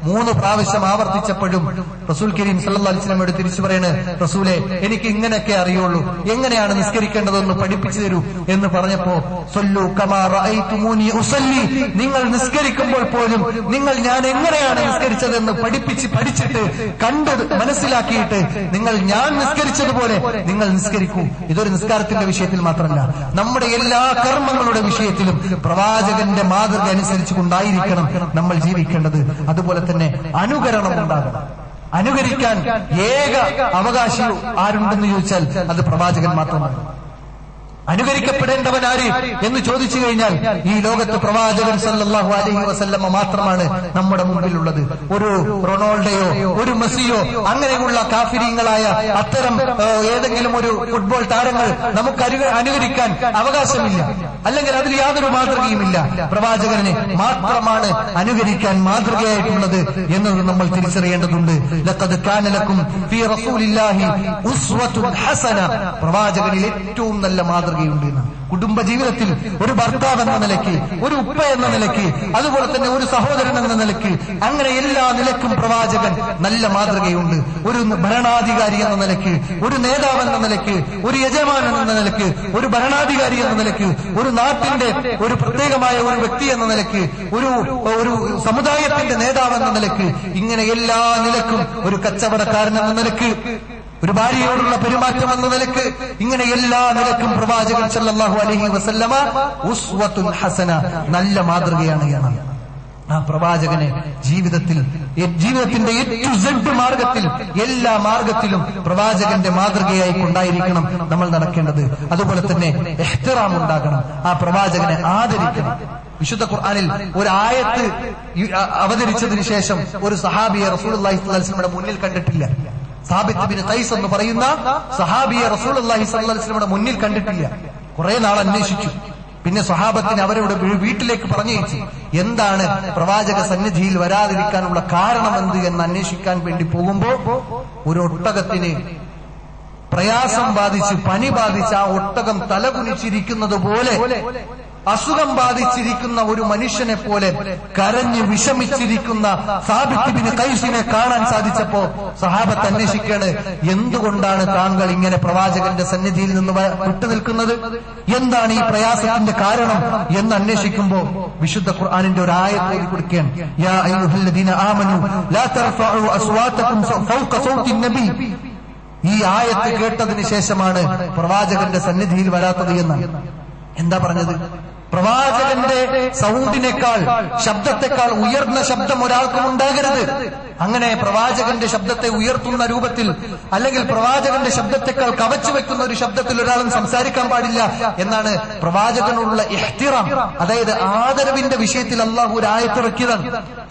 3 പ്രാവശ്യം ആവർത്തിച്ചപ്പോഴും റസൂൽ കരീം സല്ലല്ലാഹു അലൈഹി വസല്ലമയോട് തിരിച്ചു പറയാണ്, റസൂലെ, എനിക്ക് ഇങ്ങനെയൊക്കെ അറിയുള്ളൂ, എങ്ങനെയാണ് നിസ്കരിക്കേണ്ടതെന്ന് പഠിപ്പിച്ചു തരൂ എന്ന് പറഞ്ഞപ്പോ, സല്ലു കമാ റഅയ്തുമൂനി ഉസല്ലി, നിങ്ങൾ നിസ്കരിക്കുമ്പോൾ പോലും നിങ്ങൾ ഞാൻ എങ്ങനെയാണ് നിസ്കരിച്ചതെന്ന് പഠിച്ചിട്ട് കണ്ട് മനസ്സിലാക്കിയിട്ട് നിങ്ങൾ ഞാൻ നിസ്കരിച്ചതുപോലെ നിങ്ങൾ നിസ്കരിക്കൂ. ഇതൊരു നിസ്കാരത്തിന്റെ വിഷയത്തിൽ മാത്രമല്ല, നമ്മുടെ എല്ലാ കർമ്മങ്ങളുടെ വിഷയത്തിലും പ്രവാചകന്റെ മാതൃക അനുസരിച്ച് കൊണ്ടായിരിക്കണം നമ്മൾ ജീവിക്കേണ്ടത്. അതുപോലെ തന്നെ അനുകരണം ഉണ്ടാകണം. അനുകരിക്കാൻ ഏക അവകാശി ആരുണ്ടെന്ന് ചോദിച്ചാൽ അത് പ്രവാചകൻ മാത്രമാണ്. അനുകരിക്കപ്പെടേണ്ടവൻ ആര് എന്ന് ചോദിച്ചു കഴിഞ്ഞാൽ ഈ ലോകത്ത് പ്രവാചകൻ സല്ലല്ലാഹു അലൈഹി വസല്ലമ മാത്രമാണ് നമ്മുടെ മുമ്പിലുള്ളത്. ഒരു റൊണാൾഡോയോ ഒരു മെസ്സിയോ അങ്ങനെയുള്ള കാഫിരീങ്ങളായ അത്തരം ഏതെങ്കിലും ഒരു ഫുട്ബോൾ താരങ്ങൾ നമുക്ക് അനുകരിക്കാൻ അവകാശമില്ല, അല്ലെങ്കിൽ അതിൽ യാതൊരു മാതൃകയുമില്ല. പ്രവാചകനെ മാത്രമാണ് അനുകരിക്കാൻ മാതൃകയായിട്ടുള്ളത് എന്നത് നമ്മൾ തിരിച്ചറിയേണ്ടതുണ്ട്. ലഖദ് കാന ലക്കും ഫീ റസൂലില്ലാഹി ഉസ്വത്തുൻ ഹസന. പ്രവാചകനിൽ ഏറ്റവും നല്ല മാതൃക കുടുംബ ജീവിതത്തിൽ ഒരു ഭർത്താവ് എന്ന നിലയ്ക്ക്, ഒരു ഉപ്പ എന്ന നിലയ്ക്ക്, അതുപോലെ തന്നെ ഒരു സഹോദരൻ എന്ന നിലയ്ക്ക്, അങ്ങനെ എല്ലാ നിലയ്ക്കും പ്രവാചകൻ നല്ല മാതൃകയുണ്ട്. ഒരു ഭരണാധികാരി എന്ന നിലയ്ക്ക്, ഒരു നേതാവ് എന്ന നിലയ്ക്ക്, ഒരു യജമാനൻ എന്ന നിലയ്ക്ക്, ഒരു ഭരണാധികാരി എന്ന നിലയ്ക്ക്, ഒരു നാട്ടിന്റെ ഒരു പ്രത്യേകമായ ഒരു വ്യക്തി എന്ന നിലയ്ക്ക്, ഒരു സമുദായത്തിന്റെ നേതാവ് എന്ന നിലയ്ക്ക്, ഇങ്ങനെ എല്ലാ നിലക്കും, ഒരു കച്ചവടക്കാരൻ എന്ന നിലയ്ക്ക്, ഒരു ഭാര്യയോടുള്ള പെരുമാറ്റം എന്ന നിലക്ക്, ഇങ്ങനെ എല്ലാ നിലക്കും പ്രവാചകൻ സല്ലല്ലാഹു അലൈഹി വസല്ലമ ഉസ്വത്തുൻ ഹസന, നല്ല മാതൃകയാണ് എന്നാണ്. ആ പ്രവാചകനെ ജീവിതത്തിന്റെ Z മാർഗത്തിൽ, എല്ലാ മാർഗത്തിലും പ്രവാചകന്റെ മാതൃകയായി കൊണ്ടായിരിക്കണം നമ്മൾ നടക്കേണ്ടത്. അതുപോലെ തന്നെ ഇഹ്തിറാം ഉണ്ടാകണം, ആ പ്രവാചകനെ ആദരിക്കണം. വിശുദ്ധ ഖുർആനിൽ ഒരു ആയത്ത് അവതരിച്ചതിന് ശേഷം ഒരു സഹാബിയെ റസൂലുള്ളാഹി സ്വല്ലല്ലാഹു അലൈഹി വസല്ലമയുടെ മുന്നിൽ കണ്ടിട്ടില്ല. സാബിത്ത് ബിൻ ഖൈസ് എന്ന് പറയുന്ന സഹാബിയെ റസൂലുള്ളാഹി സ്വല്ലല്ലാഹു അലൈഹി വസല്ലമയുടെ മുന്നിൽ കണ്ടിട്ടില്ല. കുറെ നാൾ അന്വേഷിച്ചു. പിന്നെ സ്വഹാബത്തിന് അവരുടെ വീട്ടിലേക്ക് പറഞ്ഞയച്ചു. എന്താണ് പ്രവാചക സന്നിധിയിൽ വരാതിരിക്കാനുള്ള കാരണമെന്ത് എന്ന് അന്വേഷിക്കാൻ വേണ്ടി പോകുമ്പോ ഒരു ഒട്ടകത്തിന് പ്രയാസം ബാധിച്ച്, പനി ബാധിച്ച് ആ ഒട്ടകം തലകുനിച്ചിരിക്കുന്നത് പോലെ, അസുഖം ബാധിച്ചിരിക്കുന്ന ഒരു മനുഷ്യനെ പോലെ കരഞ്ഞ് വിഷമിച്ചിരിക്കുന്ന സാബിത്ത് ബിൻ ഖൈസിനെ കാണാൻ സാധിച്ചപ്പോ സഹാബത്ത് അന്വേഷിക്കാണ്, എന്തുകൊണ്ടാണ് താങ്കൾ ഇങ്ങനെ പ്രവാചകന്റെ സന്നിധിയിൽ നിന്ന് വിട്ടുനിൽക്കുന്നത്, എന്താണ് ഈ പ്രയാസത്തിന്റെ കാരണം എന്ന് അന്വേഷിക്കുമ്പോ വിശുദ്ധ ഖുർആനിന്റെ ഒരു ആയത്ത് ഓതി കൊടുക്കുകയാണ്. യാ അയ്യുഹല്ലദീന ആമനു ലാ തർഫഉ അസ്വാതകും ഫൗക സൗത്തിൻ നബി. ഈ ആയത്ത് കേട്ടതിന് ശേഷമാണ് പ്രവാചകന്റെ സന്നിധിയിൽ വരാത്തത് എന്നാണ്. എന്താ പറഞ്ഞത്? പ്രവാചകന്റെ സൗണ്ടിനേക്കാൾ, ശബ്ദത്തെക്കാൾ ഉയർന്ന ശബ്ദം ഒരാൾക്കും ഉണ്ടാകരുത്. അങ്ങനെ പ്രവാചകന്റെ ശബ്ദത്തെ ഉയർത്തുന്ന രൂപത്തിൽ, അല്ലെങ്കിൽ പ്രവാചകന്റെ ശബ്ദത്തെക്കാൾ കവച്ചു വെക്കുന്ന ഒരു ശബ്ദത്തിൽ ഒരാളും സംസാരിക്കാൻ പാടില്ല എന്നാണ് പ്രവാചകനുള്ള ഇഹ്തിറാം, അതായത് ആദരവിന്റെ വിഷയത്തിൽ അള്ളാഹു ഒരു ആയത്തിറക്കിയതാണ്.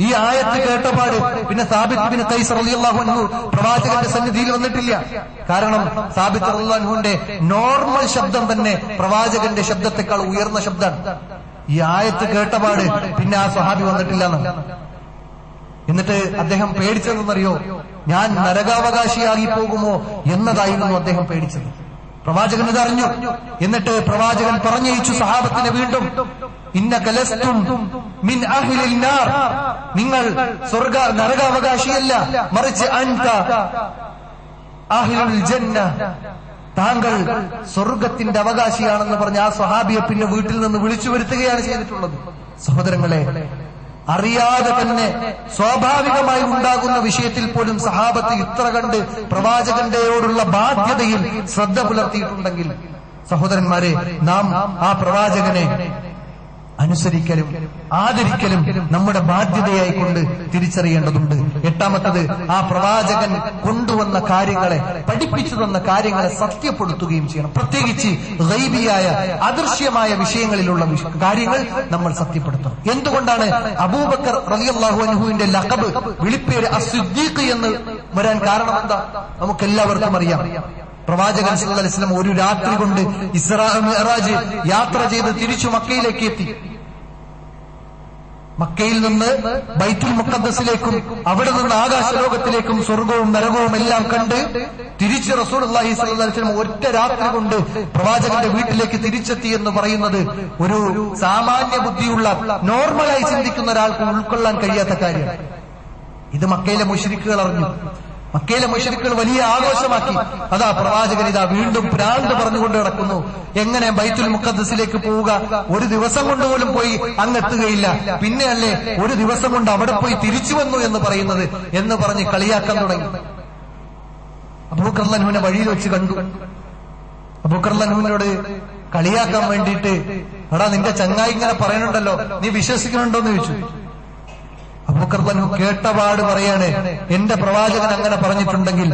ഈ ആയത്ത് കേട്ടപാട് പിന്നെ സാബിത്ത് ബിൻ ഖൈസ് റളിയല്ലാഹു അൻഹു പ്രവാചകന്റെ സന്നിധിയിൽ വന്നിട്ടില്ല. കാരണം സാബിത്ത് റളിയല്ലാഹു അൻഹുവിന്റെ നോർമൽ ശബ്ദം തന്നെ പ്രവാചകന്റെ ശബ്ദത്തെക്കാൾ ഉയർന്ന ശബ്ദമാണ്. ഈ ആയത്ത് കേട്ടപാട് പിന്നെ ആ സ്വഹാബി വന്നിട്ടില്ല എന്നാണ്. എന്നിട്ട് അദ്ദേഹം പേടിച്ചതെന്നറിയോ? ഞാൻ നരകാവകാശിയായി പോകുമോ എന്നതായിരുന്നു അദ്ദേഹം പേടിച്ചത്. പ്രവാചകൻ ഇതറിഞ്ഞു. എന്നിട്ട് പ്രവാചകൻ പറഞ്ഞയച്ചു സഹാബത്തിനെ വീണ്ടും, ഇന്നക ലസ്തും മിൻ അഹ്ലിൽ നാർ, നിങ്ങൾ നരകാവകാശിയല്ല, മറിച്ച് അൻത അഹ്ലുൽ ജന്ന, താങ്കൾ സ്വർഗത്തിന്റെ അവകാശിയാണെന്ന് പറഞ്ഞ ആ സ്വഹാബിയെ പിന്നെ വീട്ടിൽ നിന്ന് വിളിച്ചു വരുത്തുകയാണ് ചെയ്തിട്ടുള്ളത്. സഹോദരങ്ങളെ, അറിയാതെ തന്നെ സ്വാഭാവികമായി ഉണ്ടാകുന്ന വിഷയത്തിൽ പോലും സഹാബത്ത് ഇത്ര കണ്ട് പ്രവാചകന്റെയോടുള്ള ബാധ്യതയിൽ ശ്രദ്ധ പുലർത്തിയിട്ടുണ്ടെങ്കിൽ, സഹോദരന്മാരെ, നാം ആ പ്രവാചകനെ അനുസരിക്കലും ആദരിക്കലും നമ്മുടെ ബാധ്യതയായി കൊണ്ട് തിരിച്ചറിയേണ്ടതുണ്ട്. എട്ടാമത്തത്, ആ പ്രവാചകൻ കൊണ്ടുവന്ന കാര്യങ്ങളെ, പഠിപ്പിച്ചു തന്ന കാര്യങ്ങളെ സത്യപ്പെടുത്തുകയും ചെയ്യണം. പ്രത്യേകിച്ച് ഗൈബിയായ അദൃശ്യമായ വിഷയങ്ങളിലുള്ള കാര്യങ്ങൾ നമ്മൾ സത്യപ്പെടുത്തണം. എന്തുകൊണ്ടാണ് അബൂബക്കർ റളിയല്ലാഹു അൻഹുവിന്റെ ലഖബ്, വിളിപ്പേര് അസ്സിദ്ദീഖ് എന്ന് വരാൻ കാരണം എന്താ? നമുക്കെല്ലാവർക്കും അറിയാം. പ്രവാചകൻ സല്ലല്ലാഹു അലൈഹി വസല്ലം ഒരു രാത്രി കൊണ്ട് ഇസ്രാ മിഅ്റാജ് യാത്ര ചെയ്ത് തിരിച്ചു മക്കയിലേക്ക് എത്തി. മക്കയിൽ നിന്ന് ബൈത്തുൽ മുഖദ്ദസിലേക്കും അവിടെ നിന്ന് ആകാശലോകത്തിലേക്കും സ്വർഗവും നരകവും എല്ലാം കണ്ട് തിരിച്ച് റസൂലുള്ളാഹി സ്വല്ലല്ലാഹു അലൈഹി വസല്ലം ഒറ്റ രാത്രി കൊണ്ട് പ്രവാചകന്റെ വീട്ടിലേക്ക് തിരിച്ചെത്തി എന്ന് പറയുന്നത് ഒരു സാമാന്യ ബുദ്ധിയുള്ള, നോർമലായി ചിന്തിക്കുന്ന ഒരാൾക്ക് ഉൾക്കൊള്ളാൻ കഴിയാത്ത കാര്യമാണ്. ഇത് മക്കയിലെ മുശ്രിക്കുകൾ അറിഞ്ഞു. മക്കയിലെ മുശ്രിക്കുകൾ വലിയ ആഘോഷമാക്കി. അതാ പ്രവാചകൻ ഇതാ വീണ്ടും ഭ്രാന്ത് പറഞ്ഞുകൊണ്ട് കിടക്കുന്നു. എങ്ങനെ ബൈത്തുൽ മുഖദ്ദസിലേക്ക് പോവുക? ഒരു ദിവസം കൊണ്ട് പോലും പോയി അങ്ങെത്തുകയില്ല, പിന്നെയല്ലേ ഒരു ദിവസം കൊണ്ട് അവിടെ പോയി തിരിച്ചു വന്നു എന്ന് പറയുന്നത് എന്ന് പറഞ്ഞ് കളിയാക്കാൻ തുടങ്ങി. അബൂബക്കർ റളിയല്ലാഹു അൻഹുവിനെ വഴിയിൽ വെച്ച് കണ്ടു. അബൂബക്കർ റളിയല്ലാഹു അൻഹുവിനോട് കളിയാക്കാൻ വേണ്ടിയിട്ട്, എടാ നിന്റെ ചങ്ങായി ഇങ്ങനെ പറയുന്നുണ്ടല്ലോ, നീ വിശ്വസിക്കുന്നുണ്ടോന്ന് ചോദിച്ചു. അബൂബക്കർ റളിയല്ലാഹു അൻഹു കേട്ടപാട് പറയാണ്, എന്റെ പ്രവാചകൻ അങ്ങനെ പറഞ്ഞിട്ടുണ്ടെങ്കിൽ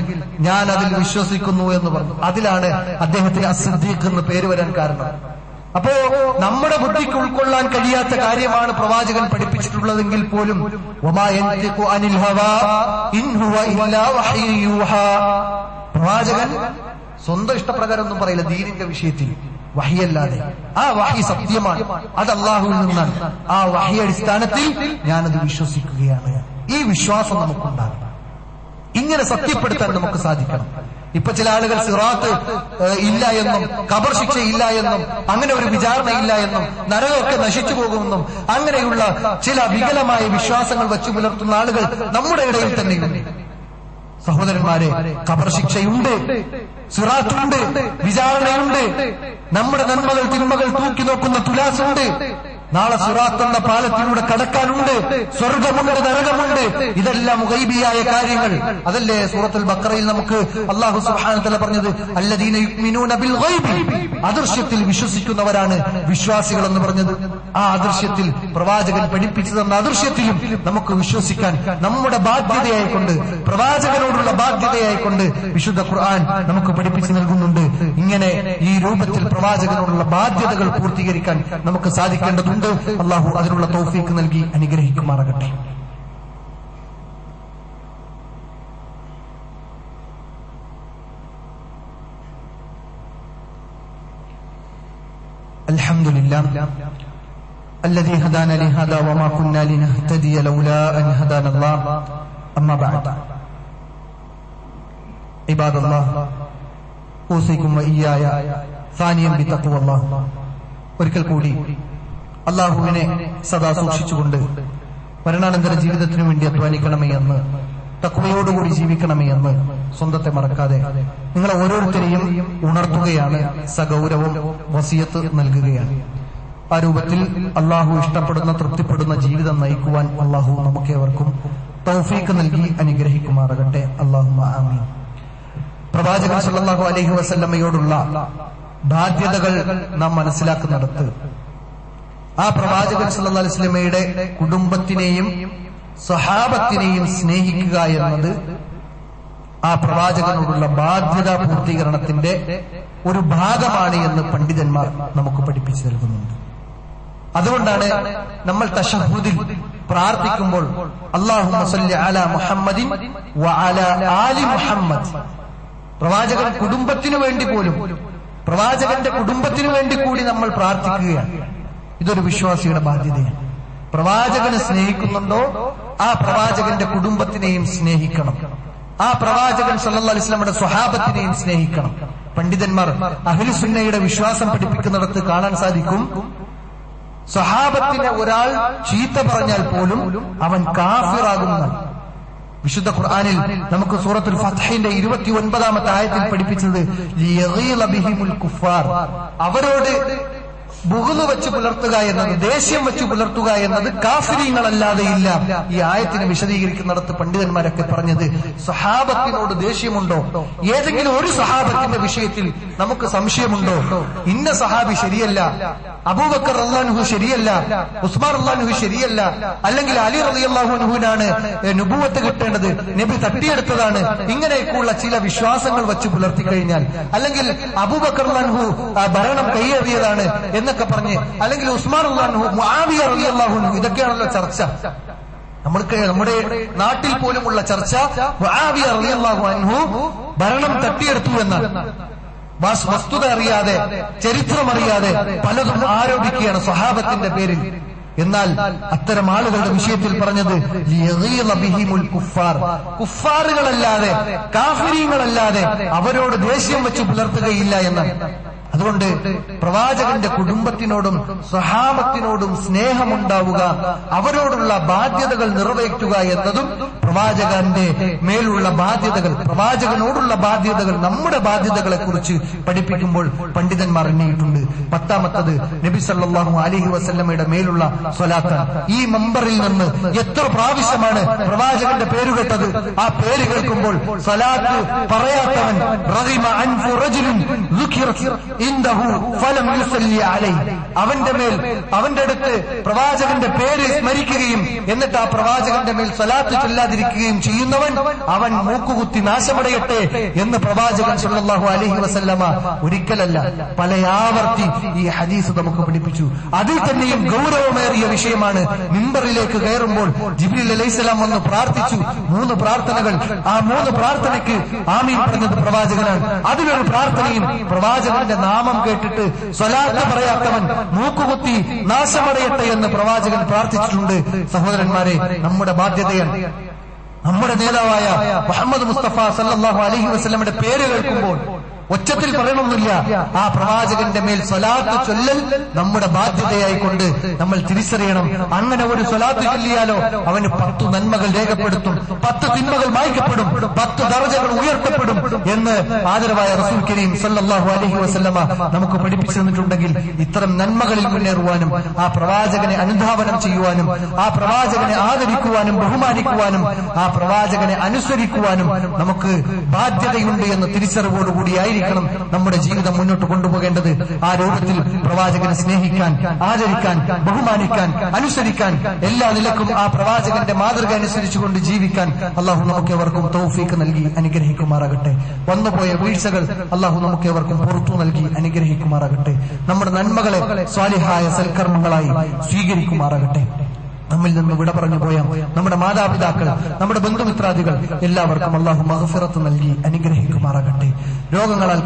ഞാൻ അതിൽ വിശ്വസിക്കുന്നു എന്ന് പറഞ്ഞു. അതിലാണ് അദ്ദേഹത്തിന് അസ്സിദ്ദീഖ് എന്ന് പേര് വരാൻ കാരണം. അപ്പോ നമ്മുടെ ബുദ്ധിക്ക് ഉൾക്കൊള്ളാൻ കഴിയാത്ത കാര്യമാണ് പ്രവാചകൻ പഠിപ്പിച്ചിട്ടുള്ളതെങ്കിൽ പോലും വമാ യൻതിഖു അനിൽ ഹവാ ഇൻ ഹുവ ഇല്ലാ വഹ്യു യൂഹാ, പ്രവാചകൻ സ്വന്തം ഇഷ്ടപ്രകാരം ഒന്നും പറയില്ല ദീനിന്റെ വിഷയത്തിൽ, വഹിയല്ലാതെ. ആ വഹി സത്യമാണ്, അത് അല്ലാഹുവിൽ നിന്നാണ്. ആ വഹി അടിസ്ഥാനത്തിൽ ഞാനത് വിശ്വസിക്കുകയാണ്. ഈ വിശ്വാസം നമുക്കുണ്ടാകണം. ഇങ്ങനെ സത്യപ്പെടുത്താൻ നമുക്ക് സാധിക്കണം. ഇപ്പൊ ചില ആളുകൾ സിറാത്ത് ഇല്ല എന്നും ഖബർ ശിക്ഷ ഇല്ല എന്നും അങ്ങനെ ഒരു വിചാരണ ഇല്ല എന്നും നരകമൊക്കെ നശിച്ചു പോകുമെന്നും അങ്ങനെയുള്ള ചില വികലമായ വിശ്വാസങ്ങൾ വെച്ചു പുലർത്തുന്ന ആളുകൾ നമ്മുടെ ഇടയിൽ തന്നെയുണ്ട്. സഹോദരന്മാരെ, ഖബർ ശിക്ഷയുണ്ട്, സിറാത്തുണ്ട്, വിചാരണയുണ്ട്, നമ്മുടെ നന്മകൾ തിന്മകൾ തൂക്കി നോക്കുന്ന തുലാസുണ്ട്, നാളെ സിറാത്ത് എന്ന പാലത്തിലൂടെ കടക്കാനുണ്ട്, സ്വർഗമുണ്ട്, നരകമുണ്ട്. ഇതെല്ലാം ഗൈബിയായ കാര്യങ്ങൾ. അതല്ലേ സൂറത്തുൽ ബഖറയിൽ നമുക്ക് അല്ലാഹു സുബ്ഹാനഹു വ തആല പറഞ്ഞത്, അല്ലദീന യുഅ്മിനൂന ബിൽ ഗൈബി, അദൃശ്യത്തിൽ വിശ്വസിക്കുന്നവരാണ് വിശ്വാസികൾ എന്ന് പറഞ്ഞത്. ആ അദൃശ്യത്തിൽ പ്രവാചകൻ പഠിപ്പിച്ചു തന്ന അദൃശ്യത്തിലും നമുക്ക് വിശ്വസിക്കാൻ നമ്മുടെ ബാധ്യതയായിക്കൊണ്ട്, പ്രവാചകനോടുള്ള ബാധ്യതയായിക്കൊണ്ട് വിശുദ്ധ ഖുർആൻ നമുക്ക് പഠിപ്പിച്ചു നൽകുന്നുണ്ട്. ഇങ്ങനെ ഈ രൂപത്തിൽ പ്രവാചകനോടുള്ള ബാധ്യതകൾ പൂർത്തീകരിക്കാൻ നമുക്ക് സാധിക്കേണ്ടതുണ്ട്. അല്ലാഹു അതിനുള്ള തൗഫീഖ് നൽകി അനുഗ്രഹിക്കുമാറാകട്ടെ. അൽഹംദുലില്ലാഹ് الذي هدانا لهذا وما كنا لنهتدي لولا أن هدانا الله أما بعد عباد الله أوصيكم وإياي ثانيا بتقوى الله. ഒരിക്കൽ കൂടി അള്ളാഹുവിനെ സദാ സൂക്ഷിച്ചുകൊണ്ട് മരണാനന്തര ജീവിതത്തിനു വേണ്ടി അധ്വാനിക്കണമേ എന്ന്, തഖ്വയോടുകൂടി ജീവിക്കണമേ എന്ന് സ്വന്തത്തെ മറക്കാതെ നിങ്ങളെ ഓരോരുത്തരെയും ഉണർത്തുകയാണ്, സഗൗരവം വസിയത്ത് നൽകുകയാണ്. ആ രൂപത്തിൽ അള്ളാഹു ഇഷ്ടപ്പെടുന്ന തൃപ്തിപ്പെടുന്ന ജീവിതം നയിക്കുവാൻ അള്ളാഹു നമുക്കേവർക്കും തൗഫീഖ് നൽകി അനുഗ്രഹിക്കുമാറാകട്ടെ. അല്ലാഹുമ്മ ആമീൻ. പ്രവാചകൻ സല്ലല്ലാഹു അലൈഹി വസല്ലമയോടുള്ള ബാധ്യതകൾ നാം മനസ്സിലാക്കുന്നിടത്ത് ആ പ്രവാചകൻ സല്ലല്ലാഹു അലൈഹി വസല്ലമയുടെ കുടുംബത്തിനെയും സ്വഹാബത്തിനെയും സ്നേഹിക്കുക എന്നത് ആ പ്രവാചകനോടുള്ള ബാധ്യതാ പൂർത്തീകരണത്തിന്റെ ഒരു ഭാഗമാണ് എന്ന് പണ്ഡിതന്മാർ നമുക്ക് പഠിപ്പിച്ചു നൽകുന്നുണ്ട്. അതുകൊണ്ടാണ് നമ്മൾ തശഹ്ഹുദിൽ പ്രാർത്ഥിക്കുമ്പോൾ അല്ലാഹുമ്മ സ്വല്ലി അലാ മുഹമ്മദിൻ വഅലാ ആലി മുഹമ്മദ്, പ്രവാചകൻ കുടുംബത്തിനു വേണ്ടി പോലും, പ്രവാചകന്റെ കുടുംബത്തിനു വേണ്ടി കൂടി നമ്മൾ പ്രാർത്ഥിക്കുകയാണ്. ഇതൊരു വിശ്വാസിയുടെ ബാധ്യതയാണ്. പ്രവാചകനെ സ്നേഹിക്കുന്നുണ്ടോ ആ പ്രവാചകന്റെ കുടുംബത്തിനെയും സ്നേഹിക്കണം. ആ പ്രവാചകൻ സല്ലല്ലാഹു അലൈഹി വസല്ലമയുടെ സ്വഹാബത്തിനെയും സ്നേഹിക്കണം. പണ്ഡിതന്മാർ അഹ്ലു സുന്നയുടെ വിശ്വാസം പഠിപ്പിക്കുന്നിടത്ത് കാണാൻ സാധിക്കും, സ്വഹാബത്തിനെ ഒരാൾ ചീത്ത പറഞ്ഞാൽ പോലും അവൻ കാഫിറാകുന്നതാണ്. വിശുദ്ധ ഖുർആനിൽ നമുക്ക് സൂറത്തുൽ ഫത്ഹിന്റെ 29-ാമത്തെ ആയത്തിൽ പഠിപ്പിച്ചത് ലിയഗീള ബിഹിമുൽ കുഫാർ, അവരോട് ബുഗ്ള് വെച്ച് പുലർത്തുക എന്നത്, ദേഷ്യം വെച്ച് പുലർത്തുക എന്നത് കാഫിരീങ്ങളല്ലാതെ ഇല്ല. ഈ ആയത്തിനെ വിശദീകരിക്കുന്നിടത്ത് പണ്ഡിതന്മാരൊക്കെ പറഞ്ഞത്, സഹാബത്തിനോട് ദേഷ്യമുണ്ടോ, ഏതെങ്കിലും ഒരു സഹാബത്തിന്റെ വിഷയത്തിൽ നമുക്ക് സംശയമുണ്ടോ, ഇന്ന സഹാബി ശരിയല്ല, അബൂബക്കർ റളിയല്ലാഹു ശരിയല്ല, ഉസ്മാൻ റളിയല്ലാഹു ശരിയല്ല, അല്ലെങ്കിൽ അലി റളിയല്ലാഹു അൻഹുവിനാണ് നുബുവത്ത് കിട്ടേണ്ടത്, നബി തട്ടിയെടുത്തതാണ്, ഇങ്ങനെയൊക്കെയുള്ള ചില വിശ്വാസങ്ങൾ വെച്ച് പുലർത്തി കഴിഞ്ഞാൽ, അല്ലെങ്കിൽ അബൂബക്കർ റളിയല്ലാഹു ഭരണം കൈയേറിയതാണ് എന്നൊക്കെ പറഞ്ഞ്, അല്ലെങ്കിൽ ഉസ്മാൻ റളിയല്ലാഹു മുആവിയ റളിയല്ലാഹു അൻഹു, ഇതൊക്കെയാണല്ലോ ചർച്ച. നമ്മുടെ നാട്ടിൽ പോലുമുള്ള ചർച്ച മുആവിയ റളിയല്ലാഹു അൻഹു ഭരണം തട്ടിയെടുത്തു എന്നാണ്. വസ്തുത അറിയാതെ, ചരിത്രം അറിയാതെ പലതും ആരോപിക്കുകയാണ് സ്വഹാബത്തിന്റെ പേരിൽ. എന്നാൽ അത്തരം ആളുകളുടെ വിഷയത്തിൽ പറഞ്ഞത് ലിയഗീള ബിഹിമുൽ കുഫാർ, കുഫാറുകളല്ലാതെ, കാഫിരീങ്ങളല്ലാതെ അവരോട് ദേഷ്യം വെച്ച് പുലർത്തുകയില്ല എന്നാണ്. അതുകൊണ്ട് പ്രവാചകന്റെ കുടുംബത്തിനോടും സ്വഹാബത്തിനോടും സ്നേഹമുണ്ടാവുക, അവരോടുള്ള ബാധ്യതകൾ നിറവേറ്റുക എന്നതും പ്രവാചകന്റെ മേലുള്ള ബാധ്യതകൾ, പ്രവാചകനോടുള്ള ബാധ്യതകൾ, നമ്മുടെ ബാധ്യതകളെ കുറിച്ച് പഠിപ്പിക്കുമ്പോൾ പണ്ഡിതന്മാർ എണ്ണിയിട്ടുണ്ട്. 10-ാമത്തത് നബി സല്ലല്ലാഹു അലൈഹി വസല്ലമയുടെ മേലുള്ള സ്വലാത്ത്. ഈ മമ്പറിൽ നിന്ന് എത്ര പ്രാവശ്യമാണ് പ്രവാചകന്റെ പേര് കേട്ടത്. ആ പേര് കേൾക്കുമ്പോൾ സ്വലാത്ത് പറയാത്തവൻ റഗിമ അൻഫു റജുലിൻ ദുഖിറത് ഇൻദഹു ഫലം യുസല്ലി അലൈഹി, അവന്റെ മേൽ, അവന്റെ അടുത്ത് പ്രവാചകന്റെ പേര് സ്മരിക്കുകയും എന്നിട്ട് ആ പ്രവാചകന്റെ മേൽ സ്വലാത്ത് ചൊല്ലാതിരിക്കുകയും ചെയ്യുന്നവൻ അവൻ മൂക്കുകുത്തി നാശമടയട്ടെ എന്ന് പ്രവാചകൻ സല്ലല്ലാഹു അലൈഹി വസല്ലമ ഒരിക്കലല്ല പല ആവർത്തി ഈ ഹദീസ് നമുക്ക് പഠിപ്പിച്ചു. അതിൽ തന്നെയും ഗൗരവമേറിയ വിഷയമാണ്, മിമ്പറിലേക്ക് കയറുമ്പോൾ ജിബ്രീൽ അലൈഹിസ്സലാം വന്ന് പ്രാർത്ഥിച്ചു. 3 പ്രാർത്ഥനകൾ, ആ 3 പ്രാർത്ഥനയ്ക്ക് ആമീൻ പറഞ്ഞത് പ്രവാചകനാണ്. അതിലൊരു പ്രാർത്ഥനയും പ്രവാചകന്റെ നാമം കേട്ടിട്ട് സ്വലാത്ത് പറയാത്തവൻ മൂക്കുകുത്തി നാശമടയട്ടെ എന്ന് പ്രവാചകൻ പ്രാർത്ഥിച്ചിട്ടുണ്ട്. സഹോദരന്മാരെ, നമ്മുടെ ബാധ്യതയാണ്, നമ്മുടെ നേതാവായ മുഹമ്മദ് മുസ്തഫ സല്ലല്ലാഹു അലൈഹി വസല്ലമയുടെ പേര് കേൾക്കുമ്പോൾ ഒച്ചത്തിൽ പറയണമെന്നില്ല, ആ പ്രവാചകന്റെ മേൽ സ്വലാത്ത് ചൊല്ലൽ നമ്മുടെ ബാധ്യതയായിക്കൊണ്ട് നമ്മൾ തിരിച്ചറിയണം. അങ്ങനെ ഒരു സ്വലാത്ത് ചൊല്ലിയാലോ അവന് 10 നന്മകൾ രേഖപ്പെടുത്തും, 10 തിന്മകൾ മായ്ക്കപ്പെടും, 10 ദർജകൾ ഉയർത്തപ്പെടും എന്ന് ആദരവായ റസൂൽ കരീം സല്ലല്ലാഹു അലൈഹി വസല്ലമ നമുക്ക് പഠിപ്പിച്ചു തന്നിട്ടുണ്ടെങ്കിൽ, ഇത്തരം നന്മകളിൽ മുന്നേറുവാനും ആ പ്രവാചകനെ അനുധാവനം ചെയ്യുവാനും ആ പ്രവാചകനെ ആദരിക്കുവാനും ബഹുമാനിക്കുവാനും ആ പ്രവാചകനെ അനുസരിക്കുവാനും നമുക്ക് ബാധ്യതയുണ്ട് എന്ന തിരിച്ചറിവോടുകൂടിയായിരിക്കും നമ്മുടെ ജീവിതം മുന്നോട്ട് കൊണ്ടുപോകേണ്ടത്. ആ രൂപത്തിൽ പ്രവാചകനെ സ്നേഹിക്കാൻ, ആദരിക്കാൻ, ബഹുമാനിക്കാൻ, അനുസരിക്കാൻ, എല്ലാ നിലക്കും ആ പ്രവാചകന്റെ മാതൃക അനുസരിച്ചുകൊണ്ട് ജീവിക്കാൻ അള്ളാഹു നമുക്കേവർക്കും തൗഫീഖ് നൽകി അനുഗ്രഹിക്കുമാറാകട്ടെ. വന്നുപോയ വീഴ്ചകൾ അള്ളാഹു നമുക്കേവർക്കും പുറത്തു നൽകി അനുഗ്രഹിക്കുമാറാകട്ടെ. നമ്മുടെ നന്മകളെ സ്വാലിഹായ സൽക്കർമ്മങ്ങളായി സ്വീകരിക്കുമാറാകട്ടെ. നമ്മിൽ നിന്ന് വിട പറഞ്ഞു പോയ നമ്മുടെ മാതാപിതാക്കൾ, നമ്മുടെ ബന്ധുമിത്രാദികൾ എല്ലാവർക്കും അള്ളാഹു മഗ്ഫിറത്ത് നൽകി അനുഗ്രഹിക്കുമാറാകട്ടെ. രോഗങ്ങളാൽ